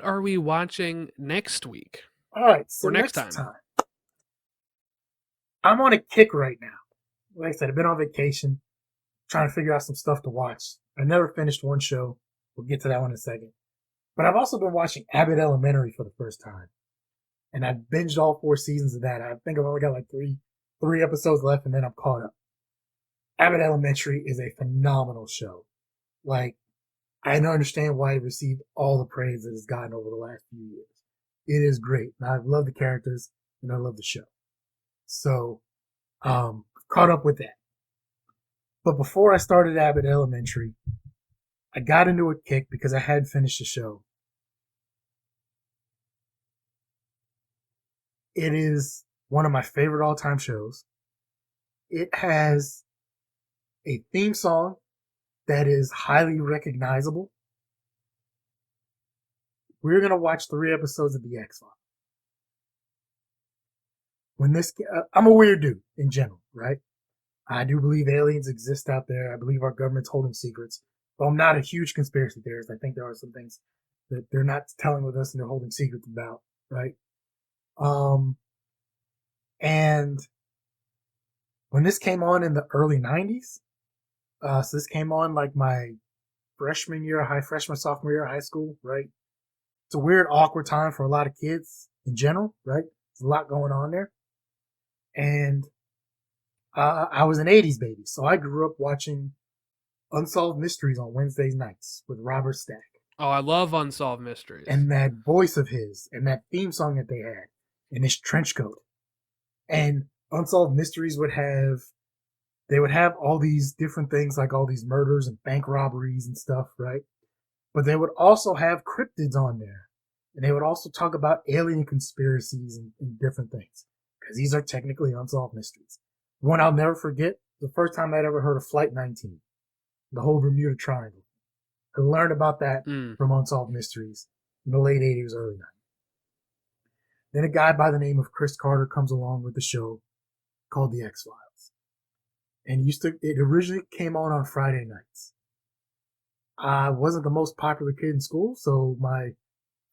Speaker 1: are we watching next week
Speaker 2: All right, so
Speaker 1: or next
Speaker 2: next
Speaker 1: time?
Speaker 2: time I'm on a kick right now. Like I said, I've been on vacation, trying to figure out some stuff to watch. I never finished one show. We'll get to that one in a second. But I've also been watching Abbott Elementary for the first time, and I've binged all 4 seasons of that. I think I've only got like three episodes left, and then I'm caught up. Abbott Elementary is a phenomenal show. Like, I don't understand why it received all the praise it has gotten over the last few years. It is great. And I love the characters, and I love the show. So, caught up with that. But before I started Abbott Elementary, I got into a kick because I had finished the show. It is one of my favorite all-time shows. It has a theme song that is highly recognizable. We're going to watch 3 episodes of The X-Files. I'm a weird dude in general, right? I do believe aliens exist out there. I believe our government's holding secrets. But I'm not a huge conspiracy theorist. I think there are some things that they're not telling with us and they're holding secrets about, right? And when this came on in the early 90s, so this came on like my sophomore year of high school, right? It's a weird, awkward time for a lot of kids in general, right? There's a lot going on there. And I was an 80s baby, so I grew up watching Unsolved Mysteries on Wednesday nights with Robert Stack.
Speaker 1: Oh, I love Unsolved Mysteries.
Speaker 2: And that voice of his, and that theme song that they had, and his trench coat. And Unsolved Mysteries would have all these different things, like all these murders and bank robberies and stuff, right? But they would also have cryptids on there. And they would also talk about alien conspiracies and different things. Because these are technically unsolved mysteries. One I'll never forget, the first time I'd ever heard of Flight 19, the whole Bermuda Triangle. I learned about that from Unsolved Mysteries in the late 80s, early 90s. Then a guy by the name of Chris Carter comes along with the show called The X-Files. And it originally came on Friday nights. I wasn't the most popular kid in school, so my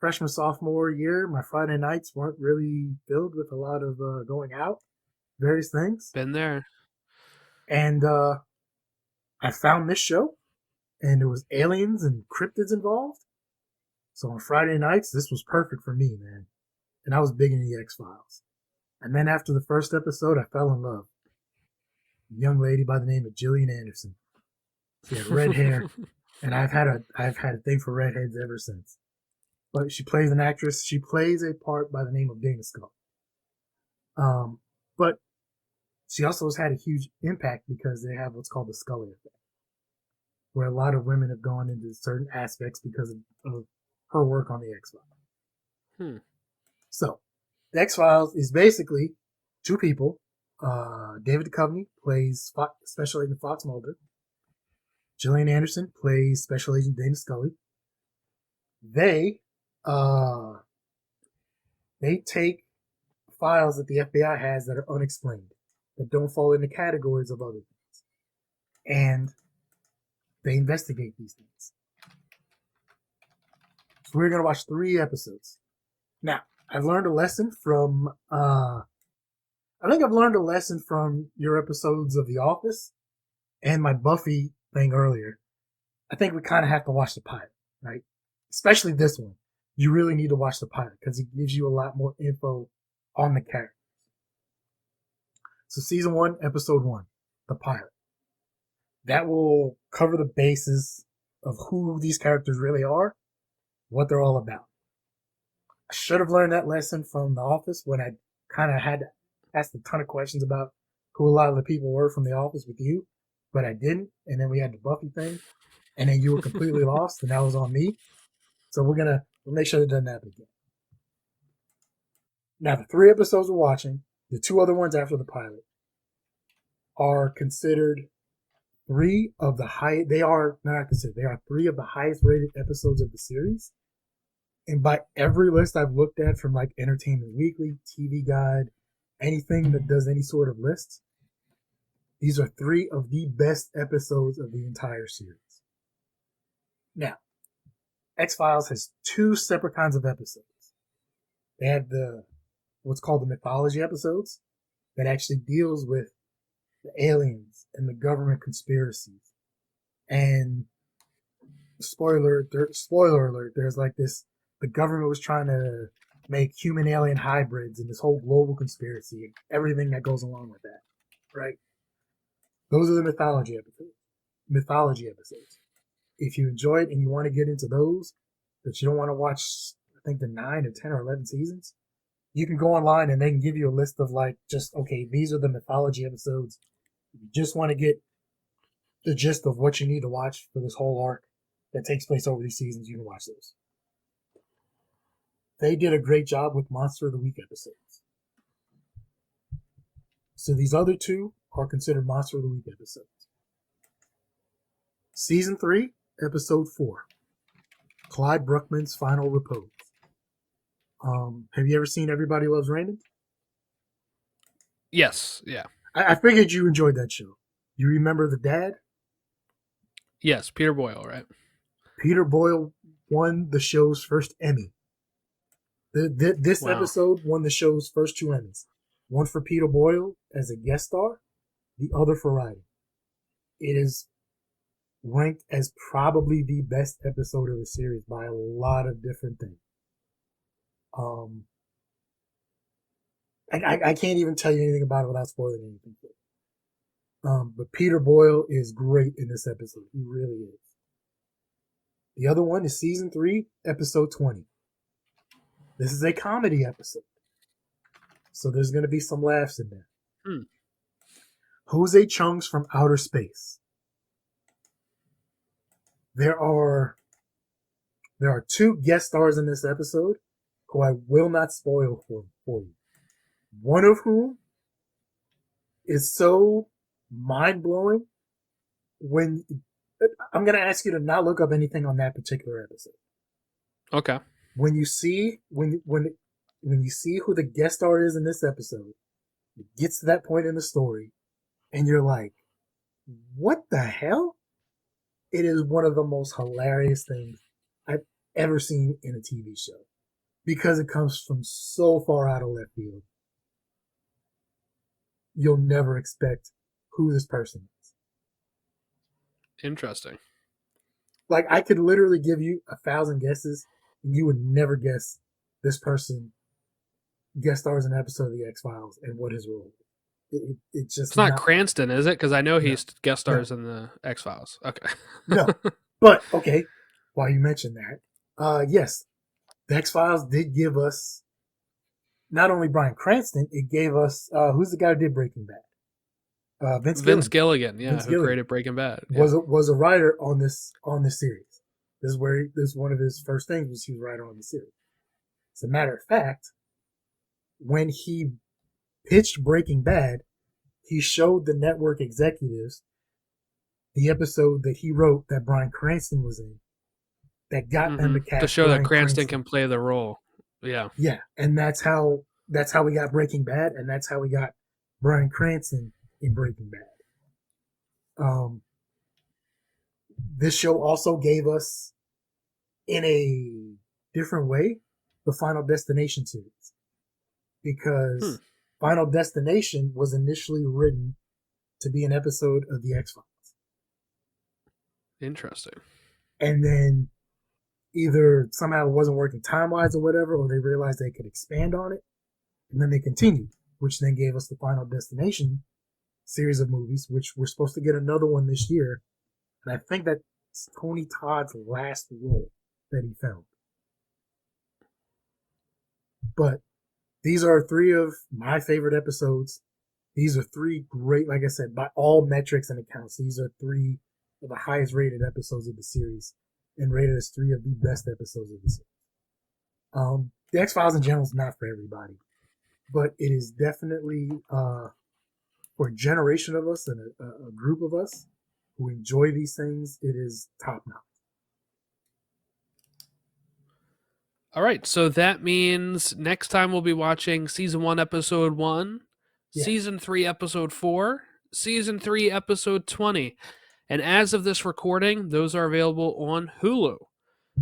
Speaker 2: freshman, sophomore year, my Friday nights weren't really filled with a lot of going out, various things.
Speaker 1: Been there.
Speaker 2: And I found this show, and there was aliens and cryptids involved. So on Friday nights, this was perfect for me, man. And I was big into the X-Files. And then after the first episode, I fell in love. A young lady by the name of Gillian Anderson. She had red hair, and I've had a thing for redheads ever since. But she plays an actress. She plays a part by the name of Dana Scully. But she also has had a huge impact because they have what's called the Scully effect, where a lot of women have gone into certain aspects because of her work on the X-Files.
Speaker 1: Hmm.
Speaker 2: So The X-Files is basically two people. David Duchovny plays Special Agent Fox Mulder. Gillian Anderson plays Special Agent Dana Scully. They take files that the FBI has that are unexplained, that don't fall into categories of other things, and they investigate these things. So we're going to watch 3 episodes. Now, I've learned a lesson from, I think I've learned a lesson from your episodes of The Office and my Buffy thing earlier. I think we kind of have to watch the pilot, right? Especially this one. You really need to watch the pilot because it gives you a lot more info on the characters. So season 1, episode 1, the pilot. That will cover the basis of who these characters really are, what they're all about. I should have learned that lesson from The Office when I kind of had to ask a ton of questions about who a lot of the people were from The Office with you, but I didn't. And then we had the Buffy thing, and then you were completely lost, and that was on me. So we'll make sure that doesn't happen again. Now, the 3 episodes we're watching, the 2 other ones after the pilot, are considered 3 of the high. They are not considered. They are 3 of the highest rated episodes of the series. And by every list I've looked at, from like Entertainment Weekly, TV Guide, anything that does any sort of list, these are 3 of the best episodes of the entire series. Now, X-Files has 2 separate kinds of episodes. They have what's called the mythology episodes that actually deals with the aliens and the government conspiracies. And spoiler alert, there's like this, the government was trying to make human alien hybrids and this whole global conspiracy and everything that goes along with that, right? Those are the mythology episodes. If you enjoy it and you want to get into those, but you don't want to watch, I think, the 9 or 10 or 11 seasons, you can go online and they can give you a list of like, just, okay, these are the mythology episodes. If you just want to get the gist of what you need to watch for this whole arc that takes place over these seasons, you can watch those. They did a great job with Monster of the Week episodes. So these other 2 are considered Monster of the Week episodes. Season 3, episode 4, Clyde Bruckman's Final Repose. Have you ever seen Everybody Loves Raymond?
Speaker 1: Yes, yeah.
Speaker 2: I figured you enjoyed that show. You remember the dad?
Speaker 1: Yes, Peter Boyle, right?
Speaker 2: Peter Boyle won the show's first Emmy. This episode won the show's first 2 Emmys. One for Peter Boyle as a guest star, the other for writing. It is ranked as probably the best episode of the series by a lot of different things. I can't even tell you anything about it without spoiling anything. But Peter Boyle is great in this episode. He really is. The other one is season 3, episode 20. This is a comedy episode, so there's going to be some laughs in there. Jose Chung's from Outer Space. There are 2 guest stars in this episode who I will not spoil for you. One of whom is so mind-blowing when I'm going to ask you to not look up anything on that particular episode.
Speaker 1: Okay.
Speaker 2: When you see when you see who the guest star is in this episode, it gets to that point in the story, and you're like, what the hell? It is one of the most hilarious things I've ever seen in a TV show. Because it comes from so far out of left field. You'll never expect who this person is.
Speaker 1: Interesting.
Speaker 2: Like, I could literally give you 1,000 guesses, and you would never guess this person guest stars in an episode of The X-Files and what his role is.
Speaker 1: It's not Cranston, is it? Because I know he's guest stars in the X-Files. Okay.
Speaker 2: No. But, okay, while you mentioned that, yes, the X-Files did give us not only Bryan Cranston, it gave us, who's the guy who did Breaking Bad?
Speaker 1: Vince Gilligan, who created Breaking Bad.
Speaker 2: Was a writer on this series. This is one of his first things was he was a writer on the series. As a matter of fact, when he pitched Breaking Bad, he showed the network executives the episode that he wrote that Bryan Cranston was in that got them to
Speaker 1: To
Speaker 2: cast
Speaker 1: show that
Speaker 2: Bryan
Speaker 1: Cranston
Speaker 2: Cranston.
Speaker 1: can play the role. Yeah.
Speaker 2: Yeah, and that's how we got Breaking Bad, and that's how we got Bryan Cranston in Breaking Bad. This show also gave us, in a different way, the Final Destination series, because Final Destination was initially written to be an episode of the X-Files.
Speaker 1: Interesting.
Speaker 2: And then either somehow it wasn't working time-wise or whatever, or they realized they could expand on it, and then they continued, which then gave us the Final Destination series of movies, which we're supposed to get another one this year. And I think that's Tony Todd's last role that he filmed. But these are three of my favorite episodes. These are three great, like I said, by all metrics and accounts, these are three of the highest rated episodes of the series, and rated as three of the best episodes of the series. The X-Files in general is not for everybody, but it is definitely for a generation of us and a group of us who enjoy these things, it is top notch.
Speaker 1: All right, so that means next time we'll be watching season 1, episode 1,
Speaker 2: Yes.
Speaker 1: season 3, episode 4, season 3, episode 20. And as of this recording, those are available on Hulu.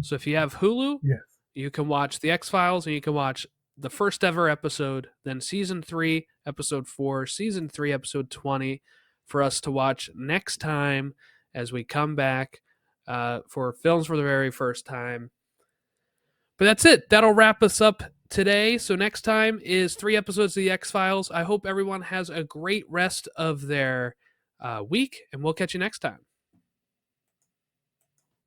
Speaker 1: So if you have Hulu,
Speaker 2: Yes.
Speaker 1: you can watch The X-Files, and you can watch the first ever episode, then season 3, episode 4, season 3, episode 20 for us to watch next time as we come back for films for the very first time. But that's it. That'll wrap us up today. So next time is 3 episodes of The X-Files. I hope everyone has a great rest of their week, and we'll catch you next time.